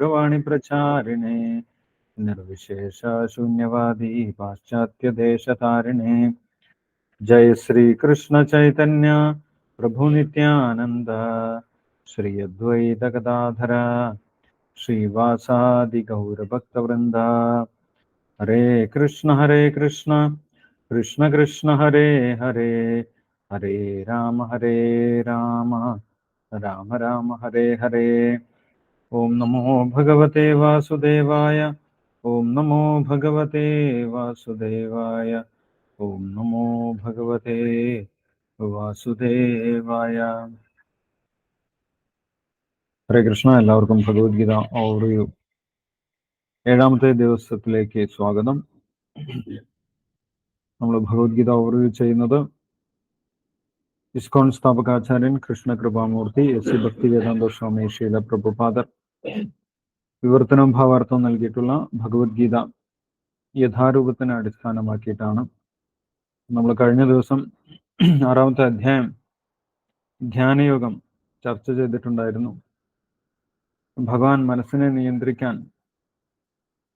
गौरवाणी प्रचारिणे निर्विशेष शून्यवादी पाश्चात्य देश तारिणे जय श्री कृष्ण चैतन्य प्रभु नित्यानंद श्री अद्वैत गदाधर श्रीवासादि गौर भक्त वृंद हरे कृष्ण कृष्ण कृष्ण हरे हरे हरे राम राम राम हरे हरे। ओम नमो भगवते वासुदेवाय ओम नमो भगवते वासुदेवाय ओम नमो भगवते വാസുദേവായ. ഹരേ കൃഷ്ണ. എല്ലാവർക്കും ഭഗവത്ഗീത ഓവർവ്യൂ 7ാമത്തെ ദിവസത്തിലേക്ക് സ്വാഗതം. നമ്മൾ ഭഗവത്ഗീത ഓവർവ്യൂ ചെയ്യുന്നത് ഇസ്കോൺ സ്ഥാപകാചാര്യൻ കൃഷ്ണ കൃപാമൂർത്തി എസ് ഭക്തിവേദാന്ത സ്വാമി ശീല പ്രഭുപാദർ വിവർത്തനം ഭാവാർത്ഥം നൽകിയിട്ടുള്ള ഭഗവത്ഗീത യഥാരൂപത്തിനെ അടിസ്ഥാനമാക്കിയിട്ടാണ്. നമ്മൾ കഴിഞ്ഞ ദിവസം 6ാമത്തെ അധ്യായം ധ്യാനയോഗം ചർച്ച ചെയ്തിട്ടുണ്ടായിരുന്നു. ഭഗവാൻ മനസ്സിനെ നിയന്ത്രിക്കാൻ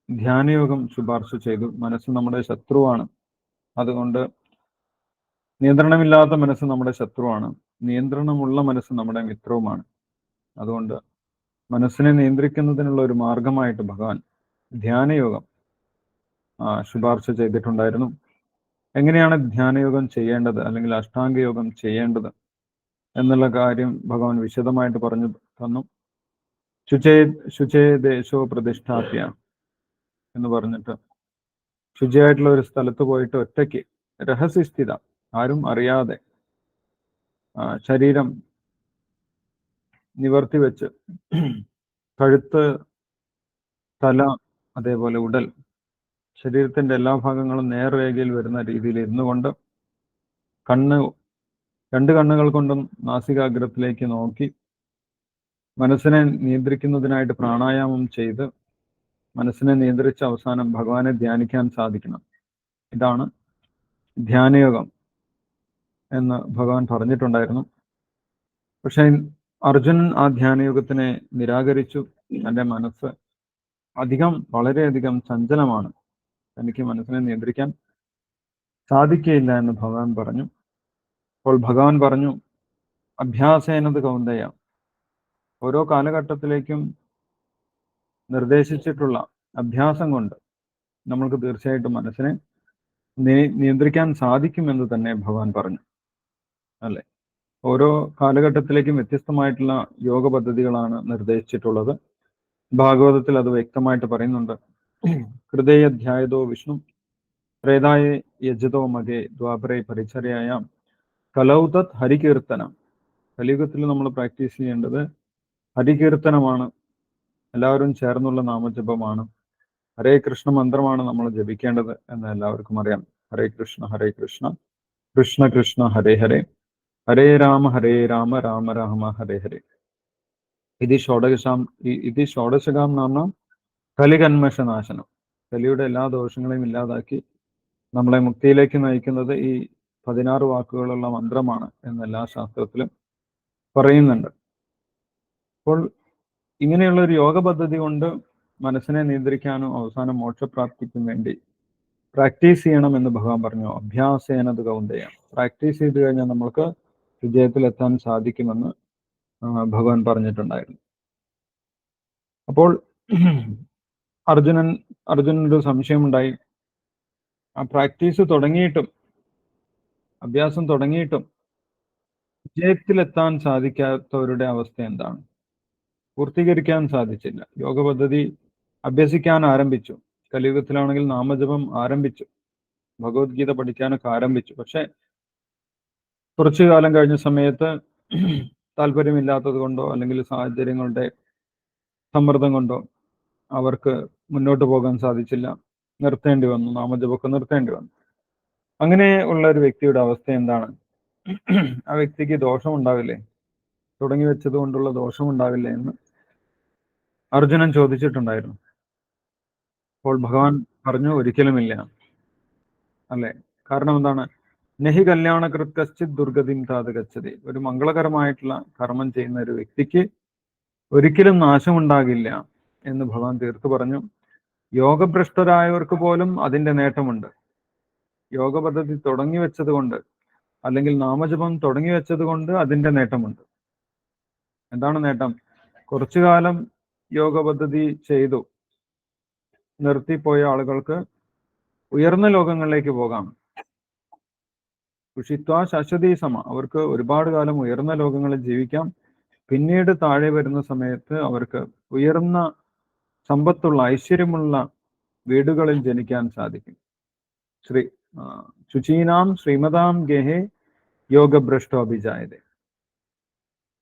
ധ്യാനയോഗം ശുപാർശ ചെയ്തു. മനസ്സ് നമ്മുടെ ശത്രുവാണ്, അതുകൊണ്ട് നിയന്ത്രണമില്ലാത്ത മനസ്സ് നമ്മുടെ ശത്രുവാണ്, നിയന്ത്രണമുള്ള മനസ്സ് നമ്മുടെ മിത്രവുമാണ്. അതുകൊണ്ട് മനസ്സിനെ നിയന്ത്രിക്കുന്നതിനുള്ള ഒരു മാർഗമായിട്ട് ഭഗവാൻ ധ്യാനയോഗം ശുപാർശ ചെയ്തിട്ടുണ്ടായിരുന്നു. എങ്ങനെയാണ് ധ്യാനയോഗം ചെയ്യേണ്ടത് അല്ലെങ്കിൽ അഷ്ടാംഗയോഗം ചെയ്യേണ്ടത് എന്നുള്ള കാര്യം ഭഗവാൻ വിശദമായിട്ട് പറഞ്ഞു തന്നു. ശുചേ ദേശോ പ്രതിഷ്ഠാപ്യ എന്ന് പറഞ്ഞിട്ട് ശുചിയായിട്ടുള്ള ഒരു സ്ഥലത്ത് പോയിട്ട് ഒറ്റയ്ക്ക് രഹസ്യസ്ഥിത, ആരും അറിയാതെ ശരീരം നിവർത്തി വെച്ച് കഴുത്ത്, തല, അതേപോലെ ഉടൽ, ശരീരത്തിന്റെ എല്ലാ ഭാഗങ്ങളും നേർരേഖയിൽ വരുന്ന രീതിയിൽ ഇരുന്നുകൊണ്ട് രണ്ട് കണ്ണുകൾ കൊണ്ടും നാസികാഗ്രത്തിലേക്ക് നോക്കി മനസ്സിനെ നിയന്ത്രിക്കുന്നതിനായിട്ട് പ്രാണായാമം ചെയ്ത് മനസ്സിനെ നിയന്ത്രിച്ച അവസാനം ഭഗവാനെ ധ്യാനിക്കാൻ സാധിക്കണം. ഇതാണ് ധ്യാനയോഗം എന്ന് ഭഗവാൻ പറഞ്ഞിട്ടുണ്ടായിരുന്നു. പക്ഷെ അർജുനൻ ആ ധ്യാനയോഗത്തിനെ നിരാകരിച്ചു. തൻ്റെ മനസ്സ് വളരെയധികം ചഞ്ചലമാണ്, തനിക്ക് മനസ്സിനെ നിയന്ത്രിക്കാൻ സാധിക്കുകയില്ല എന്ന് ഭഗവാൻ പറഞ്ഞു. അപ്പോൾ ഭഗവാൻ പറഞ്ഞു, അഭ്യാസേനത് കൗന്ദയ, ഓരോ കാലഘട്ടത്തിലേക്കും നിർദ്ദേശിച്ചിട്ടുള്ള അഭ്യാസം കൊണ്ട് നമ്മൾക്ക് തീർച്ചയായിട്ടും മനസ്സിനെ നിയന്ത്രിക്കാൻ സാധിക്കുമെന്ന് തന്നെ ഭഗവാൻ പറഞ്ഞു. അല്ലെ, ഓരോ കാലഘട്ടത്തിലേക്കും വ്യത്യസ്തമായിട്ടുള്ള യോഗ പദ്ധതികളാണ് നിർദ്ദേശിച്ചിട്ടുള്ളത്. ഭാഗവതത്തിൽ അത് വ്യക്തമായിട്ട് പറയുന്നുണ്ട്. ഹൃദയാധ്യായതോ വിഷ്ണു പ്രേതായ യജതോ മകേ ദ്വാപരേ പരിചര്യായാം കലൗതത് ഹരികീർത്തനം. കലിയുഗത്തിൽ നമ്മൾ പ്രാക്ടീസ് ചെയ്യേണ്ടത് ഹരികീർത്തനമാണ്, എല്ലാവരും ചേർന്നുള്ള നാമജപമാണ്. ഹരേ കൃഷ്ണ മന്ത്രമാണ് നമ്മൾ ജപിക്കേണ്ടത് എന്ന് എല്ലാവർക്കും അറിയാം. ഹരേ കൃഷ്ണ കൃഷ്ണ കൃഷ്ണ ഹരേ ഹരേ ഹരേ രാമ രാമ രാമ ഹരേ ഹരേ. ഇത് ഷോഡശകാം നാമ കലികന്മഷനാശനം. കലിയുടെ എല്ലാ ദോഷങ്ങളെയും ഇല്ലാതാക്കി നമ്മളെ മുക്തിയിലേക്ക് നയിക്കുന്നത് ഈ 16 വാക്കുകളുള്ള മന്ത്രമാണ് എന്ന് എല്ലാ ശാസ്ത്രത്തിലും പറയുന്നുണ്ട്. അപ്പോൾ ഇങ്ങനെയുള്ള ഒരു യോഗ പദ്ധതി കൊണ്ട് മനസ്സിനെ നിയന്ത്രിക്കാനും അവസാനം മോക്ഷപ്രാപ്തിക്കും വേണ്ടി പ്രാക്ടീസ് ചെയ്യണമെന്ന് ഭഗവാൻ പറഞ്ഞു. അഭ്യാസേനത് കൗന്ദയ, പ്രാക്ടീസ് ചെയ്ത് കഴിഞ്ഞാൽ നമ്മൾക്ക് വിജയത്തിലെത്താൻ സാധിക്കുമെന്ന് ഭഗവാൻ പറഞ്ഞിട്ടുണ്ടായിരുന്നു. അപ്പോൾ അർജുനൊരു സംശയമുണ്ടായി. ആ പ്രാക്ടീസ് തുടങ്ങിയിട്ടും, അഭ്യാസം തുടങ്ങിയിട്ടും വിജയത്തിലെത്താൻ സാധിക്കാത്തവരുടെ അവസ്ഥ എന്താണ്? പൂർത്തീകരിക്കാൻ സാധിച്ചില്ല. യോഗ പദ്ധതി അഭ്യസിക്കാൻ ആരംഭിച്ചു, കലിയുഗത്തിലാണെങ്കിൽ നാമജപം ആരംഭിച്ചു, ഭഗവത്ഗീത പഠിക്കാനൊക്കെ ആരംഭിച്ചു. പക്ഷെ കുറച്ചു കാലം കഴിഞ്ഞ സമയത്ത് താല്പര്യമില്ലാത്തത് കൊണ്ടോ അല്ലെങ്കിൽ സാഹചര്യങ്ങളുടെ സമ്മർദ്ദം കൊണ്ടോ അവർക്ക് മുന്നോട്ട് പോകാൻ സാധിച്ചില്ല, നിർത്തേണ്ടി വന്നു, നാമജപമൊക്കെ നിർത്തേണ്ടി വന്നു. അങ്ങനെ ഉള്ള ഒരു വ്യക്തിയുടെ അവസ്ഥ എന്താണ്? ആ വ്യക്തിക്ക് ദോഷമുണ്ടാവില്ലേ? തുടങ്ങി വെച്ചത് കൊണ്ടുള്ള ദോഷമുണ്ടാവില്ലേ എന്ന് അർജുനൻ ചോദിച്ചിട്ടുണ്ടായിരുന്നു. അപ്പോൾ ഭഗവാൻ പറഞ്ഞു, ഒരിക്കലുമില്ല. അല്ലെ, കാരണം എന്താണ്? നഹി കല്യാണകൃത് കശ്ചിത് ദുർഗതിം താത് ഗച്ഛതി. ഒരു മംഗളകരമായിട്ടുള്ള കർമ്മം ചെയ്യുന്ന ഒരു വ്യക്തിക്ക് ഒരിക്കലും നാശമുണ്ടാകില്ല എന്ന് ഭഗവാൻ തീർത്തു പറഞ്ഞു. യോഗഭ്രഷ്ടരായവർക്ക് പോലും അതിന്റെ നേട്ടമുണ്ട്. യോഗ പദ്ധതി തുടങ്ങി വെച്ചത് കൊണ്ട്, അല്ലെങ്കിൽ നാമജപം തുടങ്ങി വെച്ചത് കൊണ്ട് അതിന്റെ നേട്ടമുണ്ട്. എന്താണ് നേട്ടം? കുറച്ചു കാലം യോഗ പദ്ധതി ചെയ്തു നിർത്തിപ്പോയ ആളുകൾക്ക് ഉയർന്ന ലോകങ്ങളിലേക്ക് പോകാം. കുഷിത്വ ശാശ്വതീ സമ, അവർക്ക് ഒരുപാട് കാലം ഉയർന്ന ലോകങ്ങളിൽ ജീവിക്കാം. പിന്നീട് താഴെ വരുന്ന സമയത്ത് അവർക്ക് ഉയർന്ന സമ്പത്തുള്ള ഐശ്വര്യമുള്ള വീടുകളിൽ ജനിക്കാൻ സാധിക്കും. ശുചീനാം ശ്രീമതാം ഗേഹേ യോഗഭ്രഷ്ടോ അഭിജായതേ,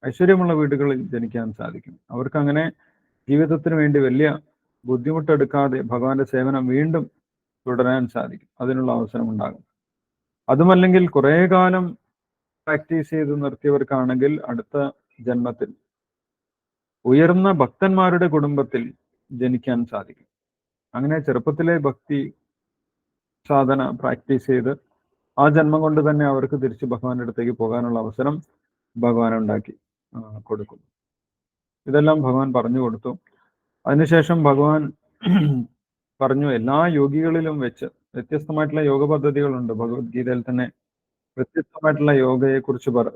ഐശ്വര്യമുള്ള വീടുകളിൽ ജനിക്കാൻ സാധിക്കും. അവർക്ക് അങ്ങനെ ജീവിതത്തിന് വേണ്ടി വലിയ ബുദ്ധിമുട്ടെടുക്കാതെ ഭഗവാന്റെ സേവനം വീണ്ടും തുടരാൻ സാധിക്കും. അതിനുള്ള അവസരം ഉണ്ടാകും. അതുമല്ലെങ്കിൽ കുറെ കാലം പ്രാക്ടീസ് ചെയ്ത് നിർത്തിയവർക്കാണെങ്കിൽ അടുത്ത ജന്മത്തിൽ ഉയർന്ന ഭക്തന്മാരുടെ കുടുംബത്തിൽ ജനിക്കാൻ സാധിക്കും. അങ്ങനെ ചെറുപ്പത്തിലെ ഭക്തി സാധന പ്രാക്ടീസ് ചെയ്ത് ആ ജന്മം കൊണ്ട് തന്നെ അവർക്ക് തിരിച്ച് ഭഗവാന്റെ അടുത്തേക്ക് പോകാനുള്ള അവസരം ഭഗവാൻ ഉണ്ടാക്കി കൊടുക്കും. ഇതെല്ലാം ഭഗവാൻ പറഞ്ഞു കൊടുത്തു. അതിനുശേഷം ഭഗവാൻ പറഞ്ഞു, എല്ലാ യോഗികളിലും വെച്ച് വ്യത്യസ്തമായിട്ടുള്ള യോഗ പദ്ധതികളുണ്ട്. ഭഗവത്ഗീതയിൽ തന്നെ വ്യത്യസ്തമായിട്ടുള്ള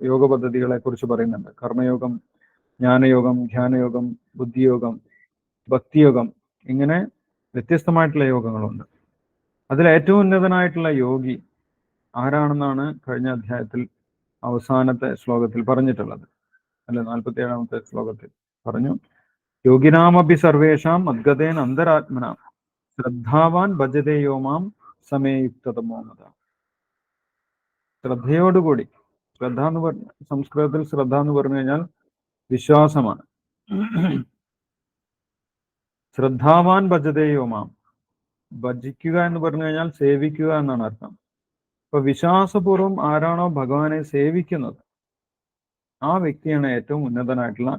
യോഗ പദ്ധതികളെ കുറിച്ച് പറയുന്നുണ്ട്. കർമ്മയോഗം, ജ്ഞാനയോഗം, ധ്യാനയോഗം, ബുദ്ധിയോഗം, ഭക്തിയോഗം, ഇങ്ങനെ വ്യത്യസ്തമായിട്ടുള്ള യോഗങ്ങളുണ്ട്. അതിൽ ഏറ്റവും ഉന്നതനായിട്ടുള്ള യോഗി ആരാണെന്നാണ് കഴിഞ്ഞ അധ്യായത്തിൽ അവസാനത്തെ ശ്ലോകത്തിൽ പറഞ്ഞിട്ടുള്ളത്. അല്ലെ, 47-ാമത്തെ ശ്ലോകത്തിൽ പറഞ്ഞു, യോഗിനാമപി സർവേഷാം മദ്ഗതേന അന്തരാത്മനാം ശ്രദ്ധാവാൻ ഭജതേ യോ മാം സമേയുക്തതമോ മത. ശ്രദ്ധയോടുകൂടി, ശ്രദ്ധ എന്ന് പറഞ്ഞ സംസ്കൃതത്തിൽ ശ്രദ്ധ എന്ന് പറഞ്ഞു കഴിഞ്ഞാൽ വിശ്വാസമാണ്. ശ്രദ്ധാവാൻ ഭജതേ യോ മാം, ഭജിക്കുക എന്ന് പറഞ്ഞു കഴിഞ്ഞാൽ സേവിക്കുക എന്നാണ് അർത്ഥം. അപ്പൊ വിശ്വാസപൂർവ്വം ആരാണോ ഭഗവാനെ സേവിക്കുന്നത് ആ വ്യക്തിയാണ് ഏറ്റവും ഉന്നതനായിട്ടുള്ള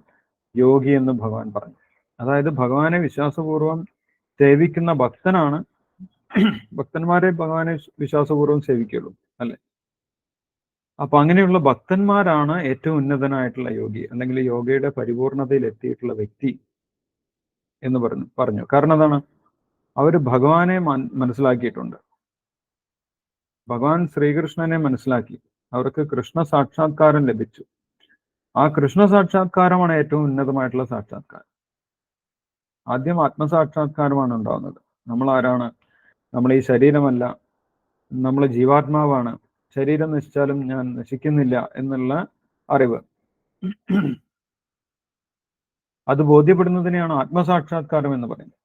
യോഗി എന്ന് ഭഗവാൻ പറഞ്ഞു. അതായത് ഭഗവാനെ വിശ്വാസപൂർവ്വം സേവിക്കുന്ന ഭക്തനാണ്, ഭക്തന്മാരെ ഭഗവാനെ വിശ്വാസപൂർവ്വം സേവിക്കുള്ളൂ, അല്ലെ? അപ്പൊ അങ്ങനെയുള്ള ഭക്തന്മാരാണ് ഏറ്റവും ഉന്നതനായിട്ടുള്ള യോഗി, അല്ലെങ്കിൽ യോഗയുടെ പരിപൂർണതയിൽ എത്തിയിട്ടുള്ള വ്യക്തി എന്ന് പറഞ്ഞു. കാരണം എന്താണ്? അവർ ഭഗവാനെ മനസ്സിലാക്കിയിട്ടുണ്ട്. ഭഗവാൻ ശ്രീകൃഷ്ണനെ മനസ്സിലാക്കി. അവർക്ക് കൃഷ്ണ സാക്ഷാത്കാരം ലഭിച്ചു. ആ കൃഷ്ണ സാക്ഷാത്കാരമാണ് ഏറ്റവും ഉന്നതമായിട്ടുള്ള സാക്ഷാത്കാരം. ആദ്യം ആത്മസാക്ഷാത്കാരമാണ് ഉണ്ടാവുന്നത്. നമ്മൾ ആരാണ്? നമ്മൾ ഈ ശരീരമല്ല, നമ്മൾ ജീവാത്മാവാണ്, ശരീരം നശിച്ചാലും ഞാൻ നശിക്കുന്നില്ല എന്നുള്ള അറിവ്, അത് ബോധ്യപ്പെടുന്നതിനെയാണ് ആത്മസാക്ഷാത്കാരം എന്ന് പറയുന്നത്.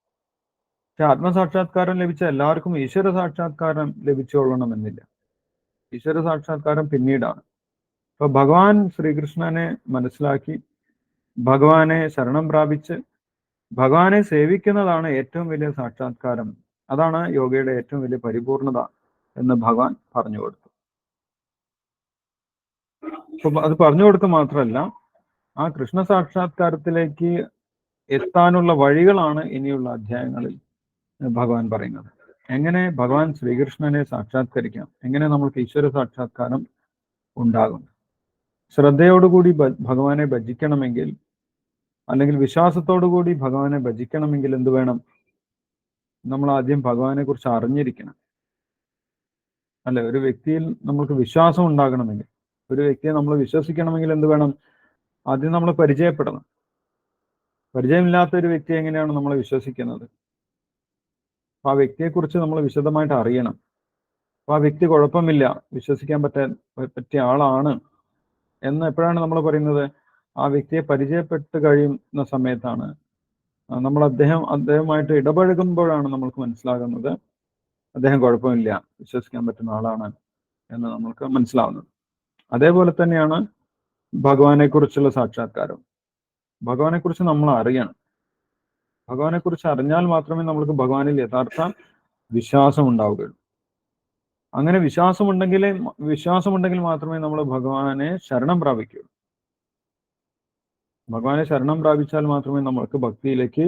പക്ഷെ ആത്മസാക്ഷാത്കാരം ലഭിച്ച എല്ലാവർക്കും ഈശ്വര സാക്ഷാത്കാരം ലഭിച്ചുകൊള്ളണമെന്നില്ല. ഈശ്വര സാക്ഷാത്കാരം പിന്നീടാണ്. അപ്പൊ ഭഗവാൻ ശ്രീകൃഷ്ണനെ മനസ്സിലാക്കി ഭഗവാനെ ശരണം പ്രാപിച്ച് ഭഗവാനെ സേവിക്കുന്നതാണ് ഏറ്റവും വലിയ സാക്ഷാത്കാരം. അതാണ് യോഗയുടെ ഏറ്റവും വലിയ പരിപൂർണത എന്ന് ഭഗവാൻ പറഞ്ഞു കൊടുത്തു. അപ്പൊ അത് പറഞ്ഞു കൊടുക്കുക മാത്രമല്ല, ആ കൃഷ്ണ സാക്ഷാത്കാരത്തിലേക്ക് എത്താനുള്ള വഴികളാണ് ഇനിയുള്ള അധ്യായങ്ങളിൽ ഭഗവാൻ പറയുന്നത്. എങ്ങനെ ഭഗവാൻ ശ്രീകൃഷ്ണനെ സാക്ഷാത്കരിക്കാം, എങ്ങനെ നമ്മൾക്ക് ഈശ്വര സാക്ഷാത്കാരം ഉണ്ടാകും. ശ്രദ്ധയോടുകൂടി ഭഗവാനെ ഭജിക്കണമെങ്കിൽ, അല്ലെങ്കിൽ വിശ്വാസത്തോടുകൂടി ഭഗവാനെ ഭജിക്കണമെങ്കിൽ എന്ത് വേണം? നമ്മൾ ആദ്യം ഭഗവാനെ കുറിച്ച് അറിഞ്ഞിരിക്കണം, അല്ലെ? ഒരു വ്യക്തിയിൽ നമ്മൾക്ക് വിശ്വാസം ഉണ്ടാകണമെങ്കിൽ, ഒരു വ്യക്തിയെ നമ്മൾ വിശ്വസിക്കണമെങ്കിൽ എന്ത് വേണം? ആദ്യം നമ്മൾ പരിചയപ്പെടണം. പരിചയമില്ലാത്ത ഒരു വ്യക്തി എങ്ങനെയാണ് നമ്മൾ വിശ്വസിക്കുന്നത്? അപ്പൊ ആ വ്യക്തിയെക്കുറിച്ച് നമ്മൾ വിശദമായിട്ട് അറിയണം. അപ്പൊ ആ വ്യക്തി കുഴപ്പമില്ല, വിശ്വസിക്കാൻ പറ്റിയ ആളാണ് എന്ന് എപ്പോഴാണ് നമ്മൾ പറയുന്നത്? ആ വ്യക്തിയെ പരിചയപ്പെട്ട് കഴിയുന്ന സമയത്താണ്. നമ്മൾ അദ്ദേഹമായിട്ട് ഇടപഴകുമ്പോഴാണ് നമ്മൾക്ക് മനസ്സിലാകുന്നത് അദ്ദേഹം കുഴപ്പമില്ല, വിശ്വസിക്കാൻ പറ്റുന്ന ആളാണ് എന്ന് നമ്മൾക്ക് മനസ്സിലാവുന്നത്. അതേപോലെ തന്നെയാണ് ഭഗവാനെ കുറിച്ചുള്ള സാക്ഷാത്കാരം. ഭഗവാനെ കുറിച്ച് നമ്മൾ അറിയണം. ഭഗവാനെ കുറിച്ച് അറിഞ്ഞാൽ മാത്രമേ നമ്മൾക്ക് ഭഗവാനിൽ യഥാർത്ഥ വിശ്വാസം ഉണ്ടാവുകയുള്ളൂ. അങ്ങനെ വിശ്വാസമുണ്ടെങ്കിൽ മാത്രമേ നമ്മൾ ഭഗവാനെ ശരണം പ്രാപിക്കുകയുള്ളൂ. ഭഗവാനെ ശരണം പ്രാപിച്ചാൽ മാത്രമേ നമ്മൾക്ക് ഭക്തിയിലേക്ക്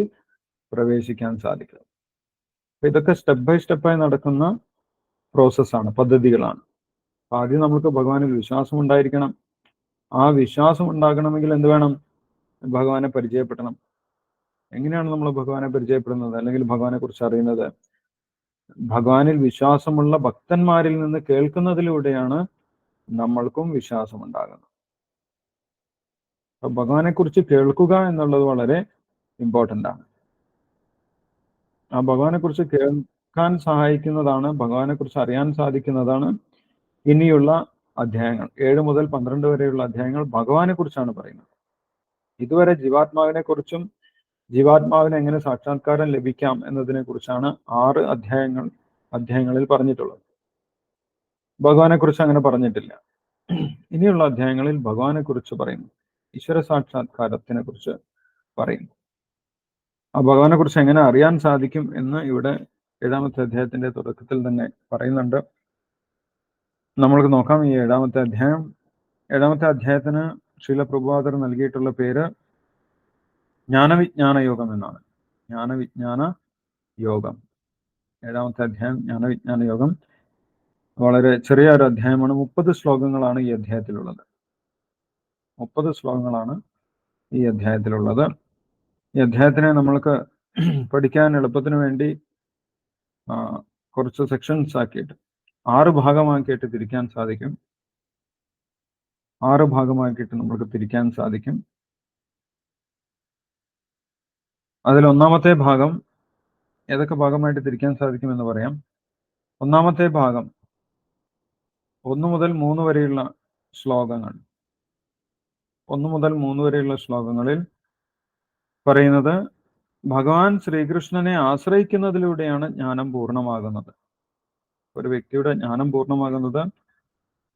പ്രവേശിക്കാൻ സാധിക്കൂ. ഇതൊക്കെ സ്റ്റെപ്പ് ബൈ സ്റ്റെപ്പായി നടക്കുന്ന പ്രോസസ്സാണ്, പദ്ധതികളാണ്. ആദ്യം നമുക്ക് ഭഗവാനിൽ വിശ്വാസം ഉണ്ടായിരിക്കണം. ആ വിശ്വാസം ഉണ്ടാകണമെങ്കിൽ എന്ത് വേണം? ഭഗവാനെ പരിചയപ്പെടണം. എങ്ങനെയാണ് നമ്മൾ ഭഗവാനെ പരിചയപ്പെടുന്നത് അല്ലെങ്കിൽ ഭഗവാനെ കുറിച്ച് അറിയുന്നത്? ഭഗവാനിൽ വിശ്വാസമുള്ള ഭക്തന്മാരിൽ നിന്ന് കേൾക്കുന്നതിലൂടെയാണ് നമ്മൾക്കും വിശ്വാസം ഉണ്ടാകുന്നത്. അപ്പൊ ഭഗവാനെ കുറിച്ച് കേൾക്കുക എന്നുള്ളത് വളരെ ഇമ്പോർട്ടൻ്റ് ആണ്. ആ ഭഗവാനെ കുറിച്ച് കേൾക്കാൻ സഹായിക്കുന്നതാണ്, ഭഗവാനെ കുറിച്ച് അറിയാൻ സാധിക്കുന്നതാണ് ഇനിയുള്ള അധ്യായങ്ങൾ. 7 മുതൽ 12 വരെയുള്ള അധ്യായങ്ങൾ ഭഗവാനെ കുറിച്ചാണ് പറയുന്നത്. ഇതുവരെ ജീവാത്മാവിനെ കുറിച്ചും ജീവാത്മാവിന് എങ്ങനെ സാക്ഷാത്കാരം ലഭിക്കാം എന്നതിനെ കുറിച്ചാണ് 6 അധ്യായങ്ങളിൽ പറഞ്ഞിട്ടുള്ളത്. ഭഗവാനെ കുറിച്ച് അങ്ങനെ പറഞ്ഞിട്ടില്ല. ഇനിയുള്ള അധ്യായങ്ങളിൽ ഭഗവാനെ കുറിച്ച് പറയുന്നു, ഈശ്വര സാക്ഷാത്കാരത്തിനെ കുറിച്ച് പറയുന്നു. ആ ഭഗവാനെ കുറിച്ച് എങ്ങനെ അറിയാൻ സാധിക്കും എന്ന് ഇവിടെ 7ാമത്തെ അധ്യായത്തിന്റെ തുടക്കത്തിൽ തന്നെ പറയുന്നുണ്ട്. നമ്മൾക്ക് നോക്കാം ഈ 7ാമത്തെ അധ്യായം. 7ാമത്തെ അധ്യായത്തിന് ശ്രീല പ്രഭുപാദർ നൽകിയിട്ടുള്ള പേര് ജ്ഞാനവിജ്ഞാന യോഗം എന്നാണ്. ജ്ഞാനവിജ്ഞാന യോഗം. 7ാമത്തെ അധ്യായം ജ്ഞാനവിജ്ഞാന യോഗം. വളരെ ചെറിയ ഒരു അധ്യായമാണ്. 30 ശ്ലോകങ്ങളാണ് ഈ അധ്യായത്തിലുള്ളത്. 30 ശ്ലോകങ്ങളാണ് ഈ അധ്യായത്തിലുള്ളത്. ഈ അധ്യായത്തിനെ നമ്മൾക്ക് പഠിക്കാൻ എളുപ്പത്തിന് വേണ്ടി കുറച്ച് സെക്ഷൻസ് ആക്കിയിട്ട് 6 ഭാഗമാക്കിയിട്ട് തിരിക്കാൻ സാധിക്കും. 6 ഭാഗമാക്കിയിട്ട് നമുക്ക് തിരിക്കാൻ സാധിക്കും. അതിൽ ഒന്നാമത്തെ ഭാഗം ഏതൊക്കെ ഭാഗമായിട്ട് തിരിക്കാൻ സാധിക്കും എന്ന് പറയാം. ഒന്നാമത്തെ ഭാഗം 1 മുതൽ 3 വരെയുള്ള ശ്ലോകങ്ങൾ. 1 മുതൽ 3 വരെയുള്ള ശ്ലോകങ്ങളിൽ പറയുന്നത് ഭഗവാൻ ശ്രീകൃഷ്ണനെ ആശ്രയിക്കുന്നതിലൂടെയാണ് ജ്ഞാനം പൂർണ്ണമാകുന്നത്. ഒരു വ്യക്തിയുടെ ജ്ഞാനം പൂർണ്ണമാകുന്നത്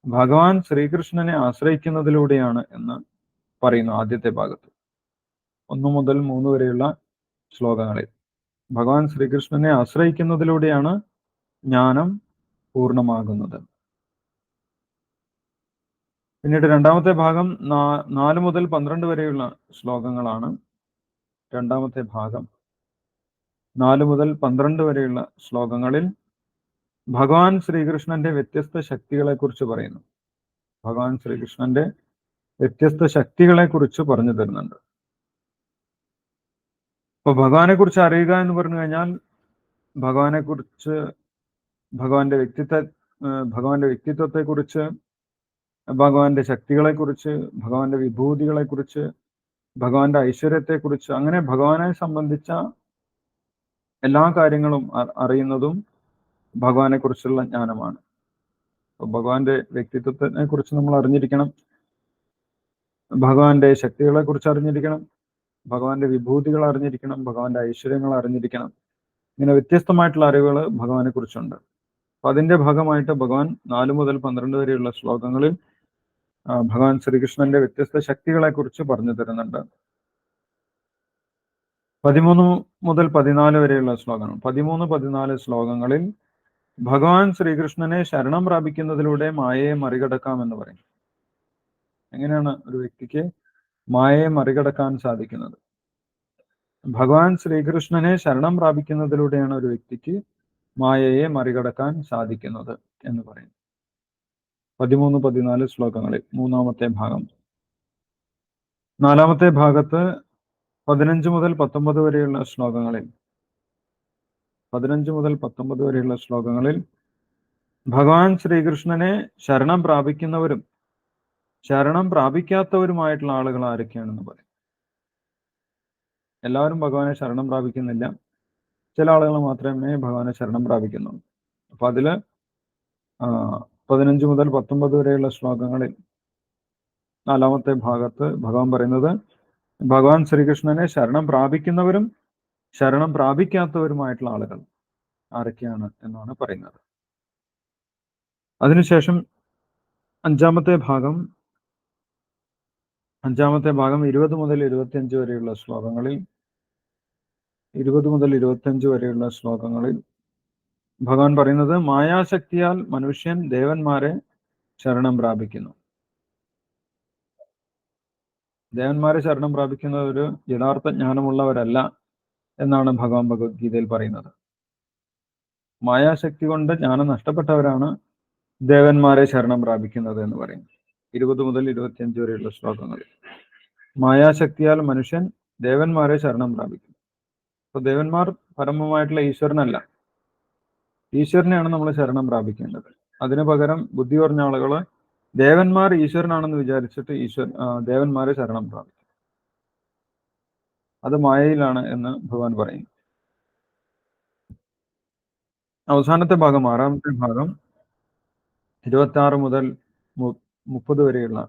ഭഗവാൻ ശ്രീകൃഷ്ണനെ ആശ്രയിക്കുന്നതിലൂടെയാണ് എന്ന് പറയുന്നു ആദ്യത്തെ ഭാഗത്ത്. 1 മുതൽ 3 വരെയുള്ള ശ്ലോകങ്ങളിൽ ഭഗവാൻ ശ്രീകൃഷ്ണനെ ആശ്രയിക്കുന്നതിലൂടെയാണ് ജ്ഞാനം പൂർണ്ണമാകുന്നത്. പിന്നീട് രണ്ടാമത്തെ ഭാഗം 4 മുതൽ 12 വരെയുള്ള ശ്ലോകങ്ങളാണ്. രണ്ടാമത്തെ ഭാഗം 4 മുതൽ 12 വരെയുള്ള ശ്ലോകങ്ങളിൽ ഭഗവാൻ ശ്രീകൃഷ്ണന്റെ വ്യത്യസ്ത ശക്തികളെ കുറിച്ച് പറയുന്നു. ഭഗവാൻ ശ്രീകൃഷ്ണന്റെ വ്യത്യസ്ത ശക്തികളെ കുറിച്ച് പറഞ്ഞു തരുന്നുണ്ട്. അപ്പൊ ഭഗവാനെ കുറിച്ച് അറിയുക എന്ന് പറഞ്ഞു കഴിഞ്ഞാൽ ഭഗവാന്റെ വ്യക്തിത്വത്തെ കുറിച്ച്, ഭഗവാന്റെ ശക്തികളെ കുറിച്ച്, ഭഗവാന്റെ വിഭൂതികളെ കുറിച്ച്, ഭഗവാന്റെ ഐശ്വര്യത്തെ കുറിച്ച്, അങ്ങനെ ഭഗവാനെ സംബന്ധിച്ച എല്ലാ കാര്യങ്ങളും അറിയുന്നതും ഭഗവാനെ കുറിച്ചുള്ള ജ്ഞാനമാണ്. അപ്പൊ ഭഗവാന്റെ വ്യക്തിത്വത്തിനെ കുറിച്ച് നമ്മൾ അറിഞ്ഞിരിക്കണം, ഭഗവാന്റെ ശക്തികളെ കുറിച്ച് അറിഞ്ഞിരിക്കണം, ഭഗവാന്റെ വിഭൂതികൾ അറിഞ്ഞിരിക്കണം, ഭഗവാന്റെ ഐശ്വര്യങ്ങൾ അറിഞ്ഞിരിക്കണം. ഇങ്ങനെ വ്യത്യസ്തമായിട്ടുള്ള അറിവുകൾ ഭഗവാനെ കുറിച്ചുണ്ട്. അപ്പൊ അതിന്റെ ഭാഗമായിട്ട് ഭഗവാൻ 4 മുതൽ 12 വരെയുള്ള ശ്ലോകങ്ങളിൽ ഭഗവാൻ ശ്രീകൃഷ്ണന്റെ വ്യത്യസ്ത ശക്തികളെ കുറിച്ച് പറഞ്ഞു തരുന്നുണ്ട്. 13 മുതൽ 14 വരെയുള്ള ശ്ലോകങ്ങൾ. 13, 14 ശ്ലോകങ്ങളിൽ ഭഗവാൻ ശ്രീകൃഷ്ണനെ ശരണം പ്രാപിക്കുന്നതിലൂടെ മായയെ മറികടക്കാം എന്ന് പറയും. എങ്ങനെയാണ് ഒരു വ്യക്തിക്ക് മായയെ മറികടക്കാൻ സാധിക്കുന്നത്? ഭഗവാൻ ശ്രീകൃഷ്ണനെ ശരണം പ്രാപിക്കുന്നതിലൂടെയാണ് ഒരു വ്യക്തിക്ക് മായയെ മറികടക്കാൻ സാധിക്കുന്നത് എന്ന് പറയും. 13, 14 ശ്ലോകങ്ങളിൽ മൂന്നാമത്തെ ഭാഗം. നാലാമത്തെ ഭാഗത്ത് 15 മുതൽ 19 വരെയുള്ള ശ്ലോകങ്ങളിൽ 15 മുതൽ 19 വരെയുള്ള ശ്ലോകങ്ങളിൽ ഭഗവാൻ ശ്രീകൃഷ്ണനെ ശരണം പ്രാപിക്കുന്നവരും ശരണം പ്രാപിക്കാത്തവരുമായിട്ടുള്ള ആളുകൾ ആരൊക്കെയാണെന്ന് പറയും. എല്ലാവരും ഭഗവാനെ ശരണം പ്രാപിക്കുന്നില്ല, ചില ആളുകൾ മാത്രമേ ഭഗവാനെ ശരണം പ്രാപിക്കുന്നുള്ളൂ. അപ്പൊ അതില് 15 മുതൽ 19 വരെയുള്ള ശ്ലോകങ്ങളിൽ നാലാമത്തെ ഭാഗത്ത് ഭഗവാൻ പറയുന്നത് ഭഗവാൻ ശ്രീകൃഷ്ണനെ ശരണം പ്രാപിക്കുന്നവരും ശരണം പ്രാപിക്കാത്തവരുമായിട്ടുള്ള ആളുകൾ ആരൊക്കെയാണ് എന്നാണ് പറയുന്നത്. അതിനുശേഷം അഞ്ചാമത്തെ ഭാഗം 20 മുതൽ 25 വരെയുള്ള ശ്ലോകങ്ങളിൽ 20 മുതൽ 25 വരെയുള്ള ശ്ലോകങ്ങളിൽ ഭഗവാൻ പറയുന്നത് മായാശക്തിയാൽ മനുഷ്യൻ ദേവന്മാരെ ശരണം പ്രാപിക്കുന്നു. ദേവന്മാരെ ശരണം പ്രാപിക്കുന്നത് ഒരു യഥാർത്ഥ ജ്ഞാനമുള്ളവരല്ല എന്നാണ് ഭഗവാൻ ഭഗവത്ഗീതയിൽ പറയുന്നത്. മായാശക്തി കൊണ്ട് ജ്ഞാനം നഷ്ടപ്പെട്ടവരാണ് ദേവന്മാരെ ശരണം പ്രാപിക്കുന്നത് എന്ന് പറയും. 20 മുതൽ 25 വരെയുള്ള ശ്ലോകങ്ങൾ. മായാശക്തിയാൽ മനുഷ്യൻ ദേവന്മാരെ ശരണം പ്രാപിക്കും. അപ്പൊ ദേവന്മാർ പരമമായിട്ടുള്ള ഈശ്വരനല്ല. ഈശ്വരനെയാണ് നമ്മൾ ശരണം പ്രാപിക്കേണ്ടത്. അതിനു പകരം ബുദ്ധി പറഞ്ഞ ആളുകള് ദേവന്മാർ ഈശ്വരനാണെന്ന് വിചാരിച്ചിട്ട് ദേവന്മാരെ ശരണം പ്രാപിക്കും. അത് മായയിലാണ് എന്ന് ഭഗവാൻ പറയും. അവസാനത്തെ ഭാഗം, 6ാമത്തെ ഭാഗം 26 മുതൽ 30 വരെയുള്ള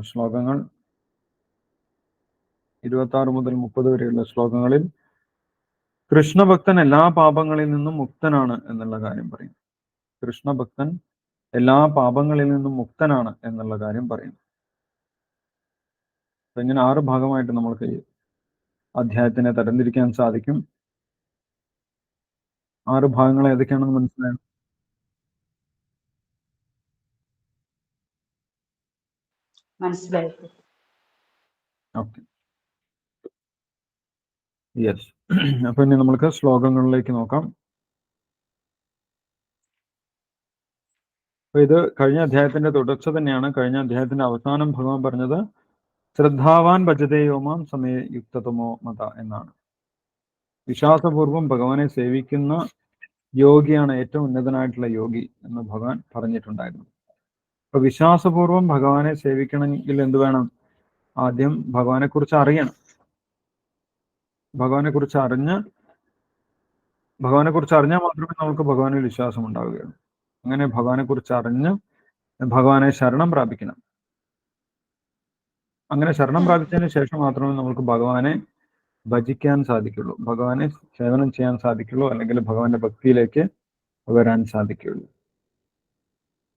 ശ്ലോകങ്ങൾ. 26 മുതൽ 30 വരെയുള്ള ശ്ലോകങ്ങളിൽ കൃഷ്ണഭക്തൻ എല്ലാ പാപങ്ങളിൽ നിന്നും മുക്തനാണ് എന്നുള്ള കാര്യം പറയും. കൃഷ്ണഭക്തൻ എല്ലാ പാപങ്ങളിൽ നിന്നും മുക്തനാണ് എന്നുള്ള കാര്യം പറയും. അപ്പൊ ഇങ്ങനെ 6 ഭാഗമായിട്ട് നമ്മൾക്ക് ഈ അധ്യായത്തിനെ തരംതിരിക്കാൻ സാധിക്കും. 6 ഭാഗങ്ങൾ ഏതൊക്കെയാണെന്ന് മനസ്സിലായോ? മനസ്സിലായി. Okay, yes. അപ്പൊ ഇനി നമ്മൾക്ക് ശ്ലോകങ്ങളിലേക്ക് നോക്കാം. അപ്പൊ ഇത് കഴിഞ്ഞ അധ്യായത്തിന്റെ തുടർച്ച തന്നെയാണ്. കഴിഞ്ഞ അധ്യായത്തിന്റെ അവസാനം ഭഗവാൻ പറഞ്ഞത് ശ്രദ്ധാവാൻ ഭജതേയോമാം സമയ യുക്തതമോ മത എന്നാണ്. വിശ്വാസപൂർവം ഭഗവാനെ സേവിക്കുന്ന യോഗിയാണ് ഏറ്റവും ഉന്നതനായിട്ടുള്ള യോഗി എന്ന് ഭഗവാൻ പറഞ്ഞിട്ടുണ്ടായിരുന്നു. അപ്പൊ വിശ്വാസപൂർവം ഭഗവാനെ സേവിക്കണമെങ്കിൽ എന്ത് വേണം? ആദ്യം ഭഗവാനെ കുറിച്ച് അറിയണം. ഭഗവാനെ കുറിച്ച് അറിഞ്ഞാൽ മാത്രമേ നമുക്ക് ഭഗവാനിൽ വിശ്വാസം ഉണ്ടാവുകയുള്ളൂ. അങ്ങനെ ഭഗവാനെ കുറിച്ച് അറിഞ്ഞ് ഭഗവാനെ ശരണം പ്രാപിക്കണം. അങ്ങനെ ശരണം പ്രാപിച്ചതിന് ശേഷം മാത്രമേ നമുക്ക് ഭഗവാനെ ഭജിക്കാൻ സാധിക്കുള്ളൂ, ഭഗവാനെ സേവനം ചെയ്യാൻ സാധിക്കുള്ളൂ, അല്ലെങ്കിൽ ഭഗവാന്റെ ഭക്തിയിലേക്ക് വരാൻ സാധിക്കുള്ളൂ.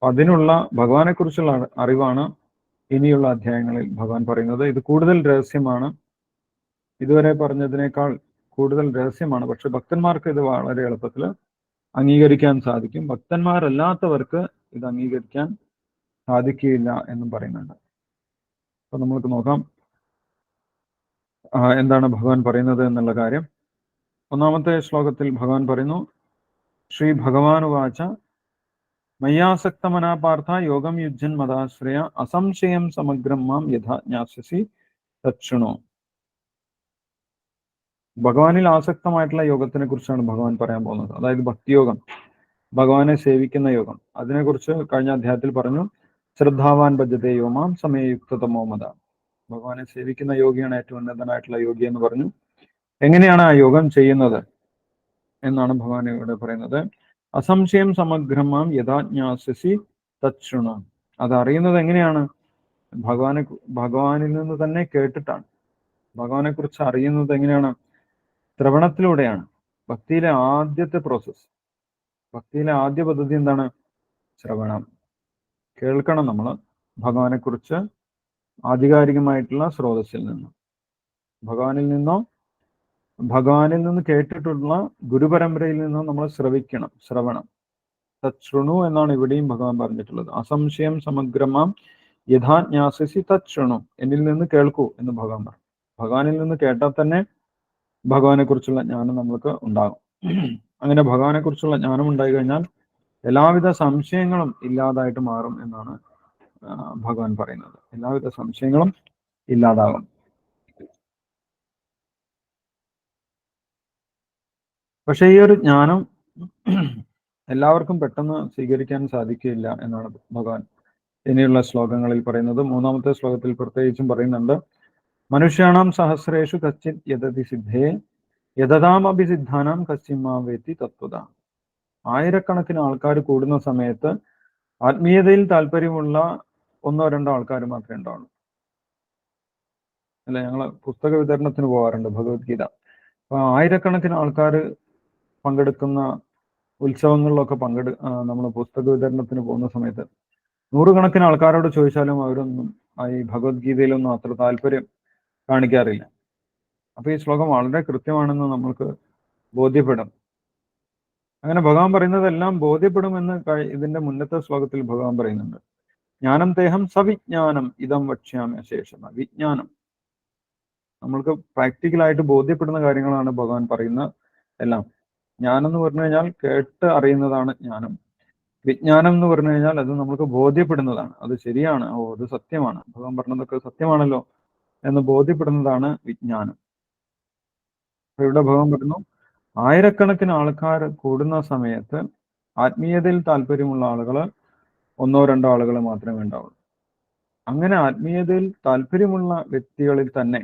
അതിനുള്ള ഭഗവാനെ കുറിച്ചുള്ള അറിവാണ് ഇനിയുള്ള അധ്യായങ്ങളിൽ ഭഗവാൻ പറയുന്നത്. ഇത് കൂടുതൽ രഹസ്യമാണ്, ഇതുവരെ പറഞ്ഞതിനേക്കാൾ കൂടുതൽ രഹസ്യമാണ്. പക്ഷെ ഭക്തന്മാർക്ക് ഇത് വളരെ എളുപ്പത്തിൽ അംഗീകരിക്കാൻ സാധിക്കും. ഭക്തന്മാരല്ലാത്തവർക്ക് ഇത് അംഗീകരിക്കാൻ സാധിക്കുകയില്ല എന്നും പറയുന്നുണ്ട്. അപ്പൊ നമ്മൾക്ക് നോക്കാം എന്താണ് ഭഗവാൻ പറയുന്നത് എന്നുള്ള കാര്യം. 1ാമത്തെ ശ്ലോകത്തിൽ ഭഗവാൻ പറയുന്നു, ശ്രീ ഭഗവാൻ വാച മയ്യാസക്തമനാ പാർത്ഥ യോഗം യുജ്ജൻ മദാശ്രയ അസംശയം സമഗ്രം മാം യഥാ ജ്ഞാസ്യസി തച്ഛൃണു. ഭഗവാനിൽ ആസക്തമായിട്ടുള്ള യോഗത്തിനെ കുറിച്ചാണ് ഭഗവാൻ പറയാൻ പോകുന്നത്. അതായത് ഭക്തിയോഗം, ഭഗവാനെ സേവിക്കുന്ന യോഗം. അതിനെക്കുറിച്ച് കഴിഞ്ഞ അധ്യായത്തിൽ പറഞ്ഞു. ശ്രദ്ധാവാൻ ഭജതേ യോമാം സമയയുക്തതമോ മത. ഭഗവാനെ സേവിക്കുന്ന യോഗിയാണ് ഏറ്റവും ഉന്നതനായിട്ടുള്ള യോഗി എന്ന് പറഞ്ഞു. എങ്ങനെയാണ് ആ യോഗം ചെയ്യുന്നത് എന്നാണ് ഭഗവാൻ ഇവിടെ പറയുന്നത്. അസംശയം സമഗ്രമാം യഥാജ്ഞാസ്യസി തച്ഛൃണു. അത് അറിയുന്നത് എങ്ങനെയാണ്? ഭഗവാനിൽ നിന്ന് തന്നെ കേട്ടിട്ടാണ്. ഭഗവാനെ കുറിച്ച് അറിയുന്നത് എങ്ങനെയാണ്? ശ്രവണത്തിലൂടെയാണ്. ഭക്തിയിലെ ആദ്യത്തെ പ്രോസസ്, ഭക്തിയിലെ ആദ്യ പദ്ധതി എന്താണ്? ശ്രവണം. കേൾക്കണം നമ്മൾ ഭഗവാനെ കുറിച്ച് ആധികാരികമായിട്ടുള്ള സ്രോതസ്സിൽ നിന്നും, ഭഗവാനിൽ നിന്ന് കേട്ടിട്ടുള്ള ഗുരുപരമ്പരയിൽ നിന്നും നമ്മൾ ശ്രവിക്കണം. ശ്രവണം, തച്ഛൃണു എന്നാണ് ഇവിടെയും ഭഗവാൻ പറഞ്ഞിട്ടുള്ളത്. അസംശയം സമഗ്രമാം യഥാജ്ഞാസ്യസി തച്ഛൃണു. എന്നിൽ നിന്ന് കേൾക്കൂ എന്ന് ഭഗവാൻ പറഞ്ഞു. ഭഗവാനിൽ നിന്ന് കേട്ടാൽ തന്നെ ഭഗവാനെ കുറിച്ചുള്ള ജ്ഞാനം നമ്മൾക്ക് ഉണ്ടാകും. അങ്ങനെ ഭഗവാനെ കുറിച്ചുള്ള ജ്ഞാനം ഉണ്ടായി കഴിഞ്ഞാൽ എല്ലാവിധ സംശയങ്ങളും ഇല്ലാതായിട്ട് മാറും എന്നാണ് ഭഗവാൻ പറയുന്നത്. എല്ലാവിധ സംശയങ്ങളും ഇല്ലാതാകും. പക്ഷെ ഈ ഒരു ജ്ഞാനം എല്ലാവർക്കും പെട്ടെന്ന് സ്വീകരിക്കാൻ സാധിക്കില്ല എന്നാണ് ഭഗവാൻ ഇനിയുള്ള ശ്ലോകങ്ങളിൽ പറയുന്നത്. 3ാമത്തെ ശ്ലോകത്തിൽ പ്രത്യേകിച്ചും പറയുന്നുണ്ട്, മനുഷ്യാണാം സഹസ്രേഷു കശ്ചിത് യദതി സിദ്ധേ യദതാമഭിസിദ്ധാനാം കശ്ചിമാവേത്തി തത്വത. ആയിരക്കണക്കിന് ആൾക്കാർ കൂടുന്ന സമയത്ത് ആത്മീയതയിൽ താല്പര്യമുള്ള 1-2 ആൾക്കാർ മാത്രമേ ഉണ്ടാവുള്ളൂ. അല്ലെ, ഞങ്ങൾ പുസ്തക വിതരണത്തിന് പോകാറുണ്ട്, ഭഗവത്ഗീത. അപ്പൊ ആയിരക്കണക്കിന് ആൾക്കാർ പങ്കെടുക്കുന്ന ഉത്സവങ്ങളിലൊക്കെ നമ്മൾ പുസ്തക വിതരണത്തിന് പോകുന്ന സമയത്ത് നൂറുകണക്കിന് ആൾക്കാരോട് ചോദിച്ചാലും അവരൊന്നും ഈ ഭഗവത്ഗീതയിലൊന്നും അത്ര താല്പര്യം കാണിക്കാറില്ല. അപ്പൊ ഈ ശ്ലോകം വളരെ കൃത്യമാണെന്ന് നമ്മൾക്ക് ബോധ്യപ്പെടും. അങ്ങനെ ഭഗവാൻ പറയുന്നതെല്ലാം ബോധ്യപ്പെടുമെന്ന് ഇതിന്റെ മുന്നത്തെ ശ്ലോകത്തിൽ ഭഗവാൻ പറയുന്നുണ്ട്. ജ്ഞാനം തേഹം സവിജ്ഞാനം ഇതം വക്ഷ്യാമി അശേഷം. വിജ്ഞാനം നമ്മൾക്ക് പ്രാക്ടിക്കലായിട്ട് ബോധ്യപ്പെടുന്ന കാര്യങ്ങളാണ് ഭഗവാൻ പറയുന്ന എല്ലാം. ജ്ഞാനം എന്ന് പറഞ്ഞു കഴിഞ്ഞാൽ കേട്ട് അറിയുന്നതാണ് ജ്ഞാനം. വിജ്ഞാനം എന്ന് പറഞ്ഞു കഴിഞ്ഞാൽ അത് നമുക്ക് ബോധ്യപ്പെടുന്നതാണ്. അത് ശരിയാണ്, അത് സത്യമാണ്, ഭഗവാൻ പറഞ്ഞതൊക്കെ സത്യമാണല്ലോ എന്ന് ബോധ്യപ്പെടുന്നതാണ് വിജ്ഞാനം. ഇവിടെ ഭഗവാൻ പറഞ്ഞു, ആയിരക്കണക്കിന് ആൾക്കാർ കൂടുന്ന സമയത്ത് ആത്മീയതയിൽ താല്പര്യമുള്ള ആളുകൾ ഒന്നോ രണ്ടോ ആളുകൾ മാത്രമേ ഉണ്ടാവുള്ളൂ. അങ്ങനെ ആത്മീയതയിൽ താല്പര്യമുള്ള വ്യക്തികളിൽ തന്നെ,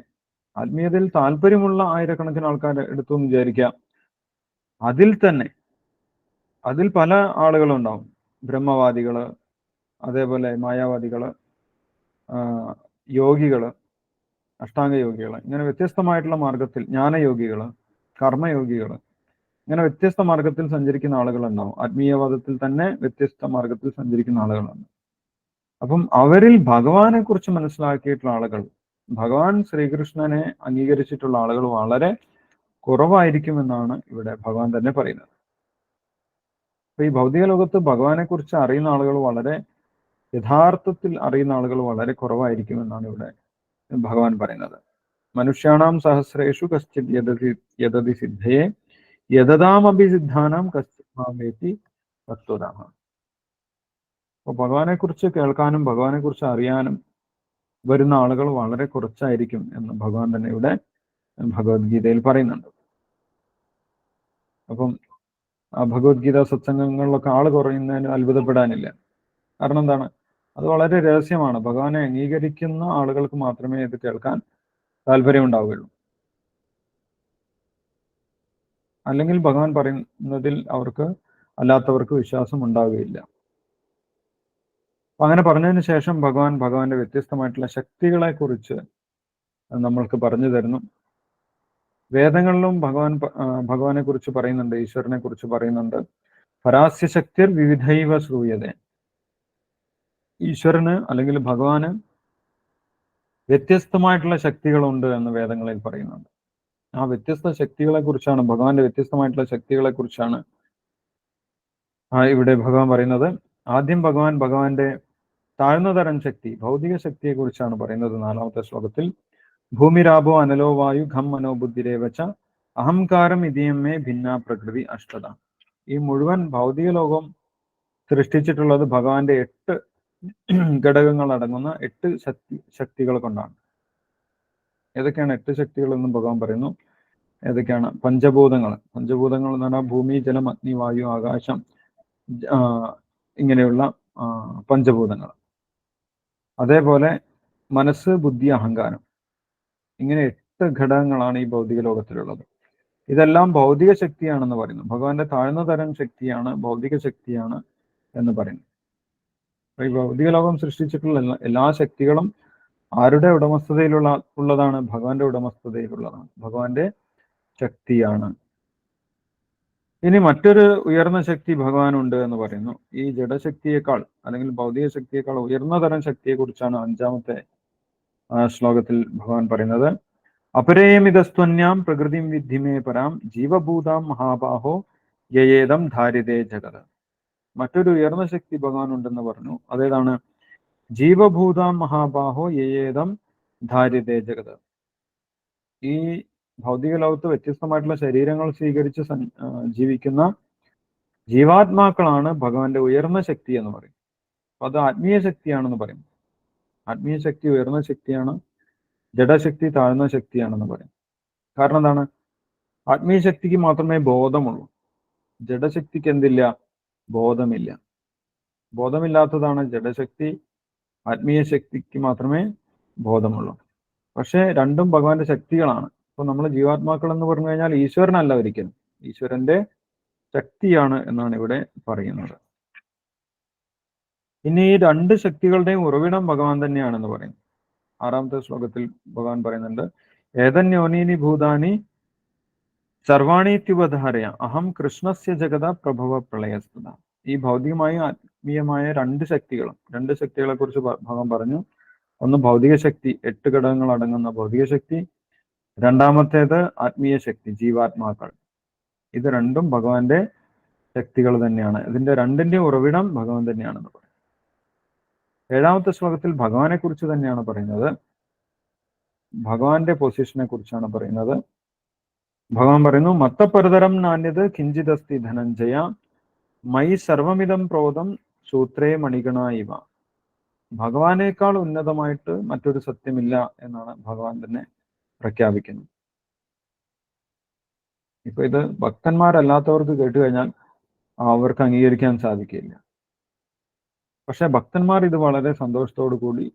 ആത്മീയതയിൽ താല്പര്യമുള്ള ആയിരക്കണക്കിന് ആൾക്കാർ എടുത്തു എന്ന് വിചാരിക്കാം. അതിൽ പല ആളുകളുണ്ടാവും. ബ്രഹ്മവാദികള്, അതേപോലെ മായാവാദികള്, യോഗികള്, അഷ്ടാംഗ യോഗികള്, ഇങ്ങനെ വ്യത്യസ്തമായിട്ടുള്ള മാർഗത്തിൽ, ജ്ഞാനയോഗികള്, കർമ്മയോഗികള്, ഇങ്ങനെ വ്യത്യസ്ത മാർഗത്തിൽ സഞ്ചരിക്കുന്ന ആളുകളുണ്ടാവും. ആത്മീയവാദത്തിൽ തന്നെ വ്യത്യസ്ത മാർഗത്തിൽ സഞ്ചരിക്കുന്ന ആളുകളുണ്ട്. അപ്പം അവരിൽ ഭഗവാനെ കുറിച്ച് മനസ്സിലാക്കിയിട്ടുള്ള ആളുകൾ, ഭഗവാൻ ശ്രീകൃഷ്ണനെ അംഗീകരിച്ചിട്ടുള്ള ആളുകൾ വളരെ കുറവായിരിക്കുമെന്നാണ് ഇവിടെ ഭഗവാൻ തന്നെ പറയുന്നത്. അപ്പൊ ഈ ഭൗതിക ലോകത്ത് ഭഗവാനെ കുറിച്ച് അറിയുന്ന ആളുകൾ വളരെ, യഥാർത്ഥത്തിൽ അറിയുന്ന ആളുകൾ വളരെ കുറവായിരിക്കുമെന്നാണ് ഇവിടെ ഭഗവാൻ പറയുന്നത്. മനുഷ്യാണാം സഹസ്രേഷു കശ്ചിത് യദതി സിദ്ധയെ യദതാമഭി സിദ്ധാനാം കശ്ചിത് മാമേതി തത്വതഃ. അപ്പൊ ഭഗവാനെ കുറിച്ച് കേൾക്കാനും ഭഗവാനെ കുറിച്ച് അറിയാനും വരുന്ന ആളുകൾ വളരെ കുറച്ചായിരിക്കും എന്ന് ഭഗവാൻ തന്നെ ഇവിടെ ഭഗവത്ഗീതയിൽ പറയുന്നുണ്ട്. അപ്പം ആ ഭഗവത്ഗീത സത്സംഗങ്ങളിലൊക്കെ ആള് കുറയുന്നതിന് അത്ഭുതപ്പെടാനില്ല. കാരണം എന്താണ്? അത് വളരെ രഹസ്യമാണ്. ഭഗവാനെ അംഗീകരിക്കുന്ന ആളുകൾക്ക് മാത്രമേ ഇത് കേൾക്കാൻ താല്പര്യം ഉണ്ടാവുകയുള്ളൂ. അല്ലെങ്കിൽ ഭഗവാൻ പറയുന്നതിൽ അല്ലാത്തവർക്ക് വിശ്വാസം ഉണ്ടാവുകയില്ല. അപ്പൊ അങ്ങനെ പറഞ്ഞതിന് ശേഷം ഭഗവാന്റെ വ്യത്യസ്തമായിട്ടുള്ള ശക്തികളെ കുറിച്ച് നമ്മൾക്ക് പറഞ്ഞു തരുന്നു. വേദങ്ങളിലും ഭഗവാനെ കുറിച്ച് പറയുന്നുണ്ട്, ഈശ്വരനെ കുറിച്ച് പറയുന്നുണ്ട്. പരാസ്യ ശക്തിർ വിവിധൈവ ശ്രൂയതേ. ഈശ്വരന് അല്ലെങ്കിൽ ഭഗവാന് വ്യത്യസ്തമായിട്ടുള്ള ശക്തികളുണ്ട് എന്ന് വേദങ്ങളിൽ പറയുന്നുണ്ട്. ആ വ്യത്യസ്ത ശക്തികളെ കുറിച്ചാണ്, ഭഗവാന്റെ വ്യത്യസ്തമായിട്ടുള്ള ശക്തികളെ കുറിച്ചാണ് ഇവിടെ ഭഗവാൻ പറയുന്നത്. ആദ്യം ഭഗവാന്റെ താഴ്ന്ന തരം ശക്തി, ഭൗതിക ശക്തിയെ കുറിച്ചാണ് പറയുന്നത് 4ാമത്തെ ശ്ലോകത്തിൽ. ഭൂമിരാഭോ അനലോ വായു ഖം മനോബുദ്ധിരേവച്ച അഹംകാരം ഇതിയമ്മേ ഭിന്ന പ്രകൃതി അഷ്ടത. ഈ മുഴുവൻ ഭൗതിക ലോകം സൃഷ്ടിച്ചിട്ടുള്ളത് ഭഗവാന്റെ 8 ഘടകങ്ങൾ അടങ്ങുന്ന 8 ശക്തികൾ കൊണ്ടാണ്. ഏതൊക്കെയാണ് 8 ശക്തികൾ എന്നും ഭഗവാൻ പറയുന്നു. ഏതൊക്കെയാണ്? പഞ്ചഭൂതങ്ങൾ എന്ന് പറഞ്ഞാൽ ഭൂമി, ജലം, അഗ്നി, വായു, ആകാശം, ഇങ്ങനെയുള്ള പഞ്ചഭൂതങ്ങൾ. അതേപോലെ മനസ്സ്, ബുദ്ധി, അഹങ്കാരം, ഇങ്ങനെ 8 ഘടകങ്ങളാണ് ഈ ഭൗതിക ലോകത്തിലുള്ളത്. ഇതെല്ലാം ഭൗതിക ശക്തിയാണെന്ന് പറയുന്നു. ഭഗവാന്റെ താഴ്ന്ന തരം ശക്തിയാണ്, ഭൗതിക ശക്തിയാണ് എന്ന് പറയുന്നു. ഈ ഭൗതിക ലോകം സൃഷ്ടിച്ചിട്ടുള്ള എല്ലാ ശക്തികളും ആരുടെ ഉള്ളതാണ്? ഭഗവാന്റെ ഉടമസ്ഥതയിലുള്ളതാണ്, ഭഗവാന്റെ ശക്തിയാണ്. ഇനി മറ്റൊരു ഉയർന്ന ശക്തി ഭഗവാനുണ്ട് എന്ന് പറയുന്നു. ഈ ജഡശക്തിയേക്കാൾ അല്ലെങ്കിൽ ഭൗതിക ശക്തിയേക്കാൾ ഉയർന്ന തരം ശക്തിയെ കുറിച്ചാണ് 5ാമത്തെ ശ്ലോകത്തിൽ ഭഗവാൻ പറയുന്നത്. അപരേയമിതസ്ത്വന്യാം പ്രകൃതിം വിദ്ധിമേ പരാം ജീവഭൂതാം മഹാബാഹോ യേദം ധാരിതേ ജഗത്. മറ്റൊരു ഉയർന്ന ശക്തി ഭഗവാൻ ഉണ്ടെന്ന് പറഞ്ഞു. അതേതാണ്? ജീവഭൂതാം മഹാബാഹോ യേദം ധാരിതേ ജഗത്. ഈ ഭൗതിക ലോകത്ത് വ്യത്യസ്തമായിട്ടുള്ള ശരീരങ്ങൾ സ്വീകരിച്ച് ജീവിക്കുന്ന ജീവാത്മാക്കളാണ് ഭഗവാന്റെ ഉയർന്ന ശക്തി എന്ന് പറയും. അപ്പൊ അത് ആത്മീയ ശക്തിയാണെന്ന് പറയും. ആത്മീയ ശക്തി ഉയർന്ന ശക്തിയാണ്, ജഡശക്തി താഴ്ന്ന ശക്തിയാണെന്ന് പറയും. കാരണം എന്താണ്? ആത്മീയ ശക്തിക്ക് മാത്രമേ ബോധമുള്ളൂ, ജഡശക്തിക്ക് എന്തില്ല? ബോധമില്ല. ബോധമില്ലാത്തതാണ് ജഡശക്തി. ആത്മീയ ശക്തിക്ക് മാത്രമേ ബോധമുള്ളൂ. പക്ഷെ രണ്ടും ഭഗവാന്റെ ശക്തികളാണ്. അപ്പൊ നമ്മൾ ജീവാത്മാക്കൾ എന്ന് പറഞ്ഞു കഴിഞ്ഞാൽ ഈശ്വരനല്ല ഒരിക്കലും, ഈശ്വരന്റെ ശക്തിയാണ് എന്നാണ് ഇവിടെ പറയുന്നത്. ഇനി ഈ 2 ശക്തികളുടെയും ഉറവിടം ഭഗവാൻ തന്നെയാണെന്ന് പറയുന്നു. 6ാമത്തെ ശ്ലോകത്തിൽ ഭഗവാൻ പറയുന്നുണ്ട്, ഏതന്യോനീനി ഭൂതാനി സർവാണീത്യുപധാരയ അഹം കൃഷ്ണസ്യ ജഗത പ്രഭവ പ്രളയസ്തുത. ഈ ഭൗതികമായും ആത്മീയമായ 2 ശക്തികളെ കുറിച്ച് ഭഗവാൻ പറഞ്ഞു. ഒന്ന് ഭൗതിക ശക്തി, 8 ഘടകങ്ങൾ അടങ്ങുന്ന ഭൗതിക ശക്തി. രണ്ടാമത്തേത് ആത്മീയ ശക്തി, ജീവാത്മാക്കൾ. ഇത് രണ്ടും ഭഗവാന്റെ ശക്തികൾ തന്നെയാണ്. ഇതിന്റെ രണ്ടിന്റെയും ഉറവിടം ഭഗവാൻ തന്നെയാണെന്ന് പറയും. 7ാമത്തെ ശ്ലോകത്തിൽ ഭഗവാനെ കുറിച്ച് തന്നെയാണ് പറയുന്നത്. ഭഗവാന്റെ പൊസിഷനെ കുറിച്ചാണ് പറയുന്നത്. ഭഗവാൻ പറയുന്നു, മത്തപരതരം നാന്യത് കിഞ്ചിദസ്തി ധനഞ്ജയ മൈ സർവമിതം പ്രോതം സൂത്രേ മണിഗണ ഇവ. ഭഗവാനേക്കാൾ ഉന്നതമായിട്ട് മറ്റൊരു സത്യമില്ല എന്നാണ് ഭഗവാൻ തന്നെ പ്രഖ്യാപിക്കുന്നത്. ഇപ്പൊ ഇത് ഭക്തന്മാരല്ലാത്തവർക്ക് കേട്ട് കഴിഞ്ഞാൽ അവർക്ക് അംഗീകരിക്കാൻ സാധിക്കില്ല. പക്ഷെ ഭക്തന്മാർ ഇത് വളരെ സന്തോഷത്തോടു കൂടി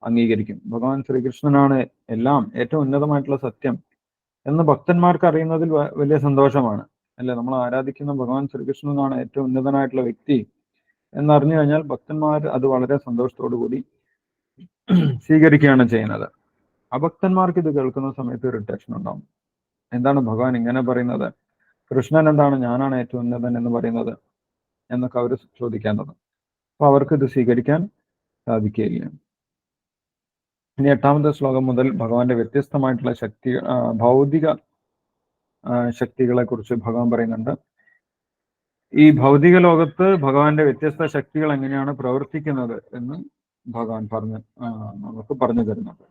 അംഗീകരിക്കും. ഭഗവാൻ ശ്രീകൃഷ്ണനാണ് എല്ലാം, ഏറ്റവും ഉന്നതമായിട്ടുള്ള സത്യം എന്ന് ഭക്തന്മാർക്ക് അറിയുന്നതിൽ വലിയ സന്തോഷമാണ് അല്ലെ. നമ്മൾ ആരാധിക്കുന്ന ഭഗവാൻ ശ്രീകൃഷ്ണനാണ് ഏറ്റവും ഉന്നതനായിട്ടുള്ള വ്യക്തി എന്നറിഞ്ഞു കഴിഞ്ഞാൽ ഭക്തന്മാർ അത് വളരെ സന്തോഷത്തോടു കൂടി സ്വീകരിക്കുകയാണ് ചെയ്യുന്നത്. അഭക്തന്മാർക്ക് ഇത് കേൾക്കുന്ന സമയത്ത് ഇറിറ്റേഷൻ ഉണ്ടാവും. എന്താണ് ഭഗവാൻ ഇങ്ങനെ പറയുന്നത്? കൃഷ്ണൻ എന്താണ് ഞാനാണ് ഏറ്റവും ഉന്നതൻ എന്ന് പറയുന്നത് എന്നൊക്കെ അവർ ചോദിക്കേണ്ടത്. അപ്പൊ അവർക്ക് ഇത് സ്വീകരിക്കാൻ സാധിക്കുകയില്ല. ഇനി 8ാമത്തെ ശ്ലോകം മുതൽ ഭഗവാന്റെ വ്യത്യസ്തമായിട്ടുള്ള ശക്തി, ഭൗതിക ശക്തികളെ കുറിച്ച് ഭഗവാൻ പറയുന്നുണ്ട്. ഈ ഭൗതിക ലോകത്ത് ഭഗവാന്റെ വ്യത്യസ്ത ശക്തികൾ എങ്ങനെയാണ് പ്രവർത്തിക്കുന്നത് എന്ന് ഭഗവാൻ നമുക്ക് പറഞ്ഞു തരുന്നുണ്ട്.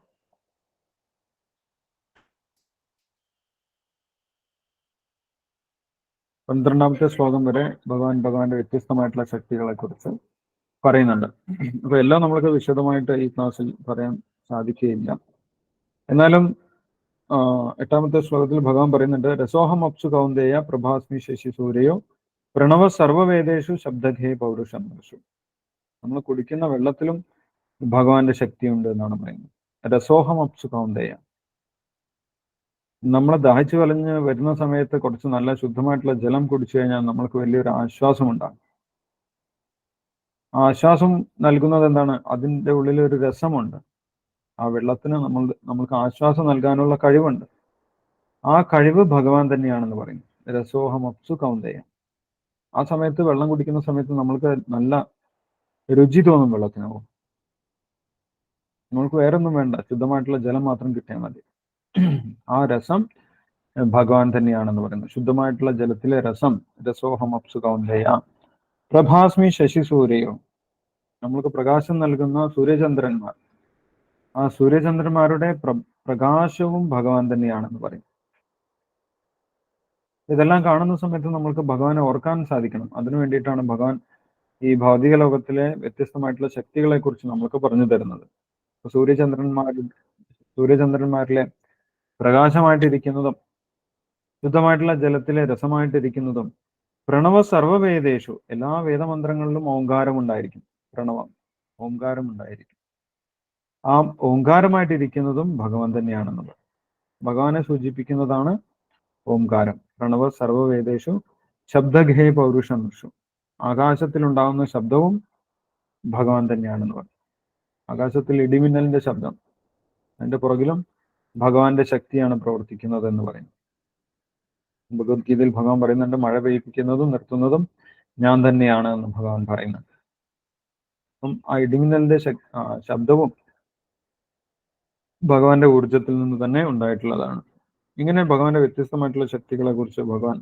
12ാമത്തെ ശ്ലോകം വരെ ഭഗവാന്റെ വ്യത്യസ്തമായിട്ടുള്ള ശക്തികളെ കുറിച്ച് പറയുന്നുണ്ട്. അപ്പൊ എല്ലാം നമ്മൾക്ക് വിശദമായിട്ട് ഈ ക്ലാസ്സിൽ പറയാൻ സാധിക്കുകയില്ല. എന്നാലും 8ാമത്തെ ശ്ലോകത്തിൽ ഭഗവാൻ പറയുന്നുണ്ട്, രസോഹം അപ്സു കൗന്ദേയ പ്രഭാസ്മി ശശി സൂര്യയോ പ്രണവ സർവവേദേഷു ശബ്ദഘേ പൗരുഷം. നമ്മൾ കുടിക്കുന്ന വെള്ളത്തിലും ഭഗവാന്റെ ശക്തിയുണ്ട് എന്നാണ് പറയുന്നത്. രസോഹം അപ്സു കൗന്ദേയ. നമ്മളെ ദാഹിച്ചു വലഞ്ഞ് വരുന്ന സമയത്ത് കുറച്ച് നല്ല ശുദ്ധമായിട്ടുള്ള ജലം കുടിച്ചു കഴിഞ്ഞാൽ നമ്മൾക്ക് വലിയൊരു ആശ്വാസം ഉണ്ടാകും. ആ ആശ്വാസം നൽകുന്നത് എന്താണ്? അതിൻ്റെ ഉള്ളിൽ ഒരു രസമുണ്ട്. ആ വെള്ളത്തിന് നമ്മൾക്ക് ആശ്വാസം നൽകാനുള്ള കഴിവുണ്ട്. ആ കഴിവ് ഭഗവാൻ തന്നെയാണെന്ന് പറയുന്നു. രസോഹം അപ്സു കൗന്ദേയ. ആ സമയത്ത് വെള്ളം കുടിക്കുന്ന സമയത്ത് നമ്മൾക്ക് നല്ല രുചി തോന്നും വെള്ളത്തിനാവും. നമ്മൾക്ക് വേറൊന്നും വേണ്ട, ശുദ്ധമായിട്ടുള്ള ജലം മാത്രം കിട്ടിയാൽ മതി. ആ രസം ഭഗവാൻ തന്നെയാണെന്ന് പറയുന്നു. ശുദ്ധമായിട്ടുള്ള ജലത്തിലെ രസം. രസോഹം അപ്സു കൗന്ദേയ പ്രഭാസ്മി ശശി സൂര്യയോ. നമ്മൾക്ക് പ്രകാശം നൽകുന്ന സൂര്യചന്ദ്രന്മാർ, ആ സൂര്യചന്ദ്രന്മാരുടെ പ്രകാശവും ഭഗവാൻ തന്നെയാണെന്ന് പറയും. ഇതെല്ലാം കാണുന്ന സമയത്ത് നമ്മൾക്ക് ഭഗവാനെ ഓർക്കാൻ സാധിക്കണം. അതിനു വേണ്ടിയിട്ടാണ് ഭഗവാൻ ഈ ഭൗതിക ലോകത്തിലെ വ്യത്യസ്തമായിട്ടുള്ള ശക്തികളെ കുറിച്ച് നമ്മൾക്ക് പറഞ്ഞു തരുന്നത്. സൂര്യചന്ദ്രന്മാരിലെ പ്രകാശമായിട്ടിരിക്കുന്നതും ശുദ്ധമായിട്ടുള്ള ജലത്തിലെ രസമായിട്ടിരിക്കുന്നതും പ്രണവ സർവവേദേഷു, എല്ലാ വേദമന്ത്രങ്ങളിലും ഓംകാരം ഉണ്ടായിരിക്കും. പ്രണവം, ഓംകാരം ഉണ്ടായിരിക്കും. ആ ഓംകാരമായിട്ടിരിക്കുന്നതും ഭഗവാൻ തന്നെയാണെന്നത് ഭഗവാനെ സൂചിപ്പിക്കുന്നതാണ് ഓംകാരം. പ്രണവ സർവവേദേഷു ശബ്ദഘേ പൗരുഷം വിഷു. ആകാശത്തിലുണ്ടാകുന്ന ശബ്ദവും ഭഗവാൻ തന്നെയാണെന്ന് പറയും. ആകാശത്തിൽ ഇടിമിന്നലിന്റെ ശബ്ദം, അതിന്റെ പുറകിലും ഭഗവാന്റെ ശക്തിയാണ് പ്രവർത്തിക്കുന്നത് എന്ന് പറയും. ഭഗവത്ഗീതയിൽ ഭഗവാൻ പറയുന്നുണ്ട്, മഴ പെയ്യിപ്പിക്കുന്നതും നിർത്തുന്നതും ഞാൻ തന്നെയാണ് എന്ന് ഭഗവാൻ പറയുന്നുണ്ട്. അപ്പം ആ ഇടിമിന്നലിന്റെ ശബ്ദവും ഭഗവാന്റെ ഊർജത്തിൽ നിന്ന് തന്നെ ഉണ്ടായിട്ടുള്ളതാണ്. ഇങ്ങനെ ഭഗവാന്റെ വ്യത്യസ്തമായിട്ടുള്ള ശക്തികളെ കുറിച്ച് ഭഗവാൻ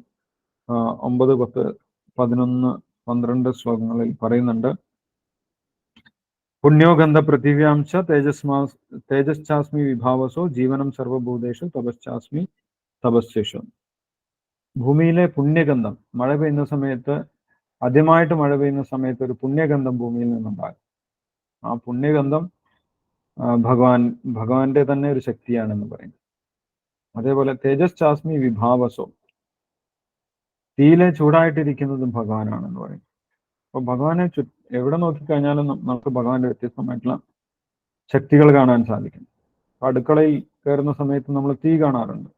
9, 10, 11, 12 ശ്ലോകങ്ങളിൽ പറയുന്നുണ്ട്. പുണ്യോഗന്ധ പൃഥിവ്യാംശ തേജശ്ചാസ്മി വിഭാവസോ ജീവനം സർവഭൂതേഷു തപശ്ചാസ്മി തപസ്യഷു. ഭൂമിയിലെ പുണ്യഗന്ധം, മഴ പെയ്യുന്ന സമയത്ത്, ആദ്യമായിട്ട് മഴ പെയ്യുന്ന സമയത്ത് ഒരു പുണ്യഗന്ധം ഭൂമിയിൽ നിന്നുണ്ടാകും. ആ പുണ്യഗന്ധം ഭഗവാന്റെ തന്നെ ഒരു ശക്തിയാണെന്ന് പറയും. അതേപോലെ തേജശ്ചാസ്മി വിഭാവസോ, തീയിലെ ചൂടായിട്ടിരിക്കുന്നതും ഭഗവാനാണെന്ന് പറയും. അപ്പൊ ഭഗവാനെ എവിടെ നോക്കിക്കഴിഞ്ഞാലും നമുക്ക് ഭഗവാന്റെ വ്യത്യസ്തമായിട്ടുള്ള ശക്തികൾ കാണാൻ സാധിക്കും. അടുക്കളയിൽ കയറുന്ന സമയത്ത് നമ്മൾ തീ കാണാറുണ്ട്,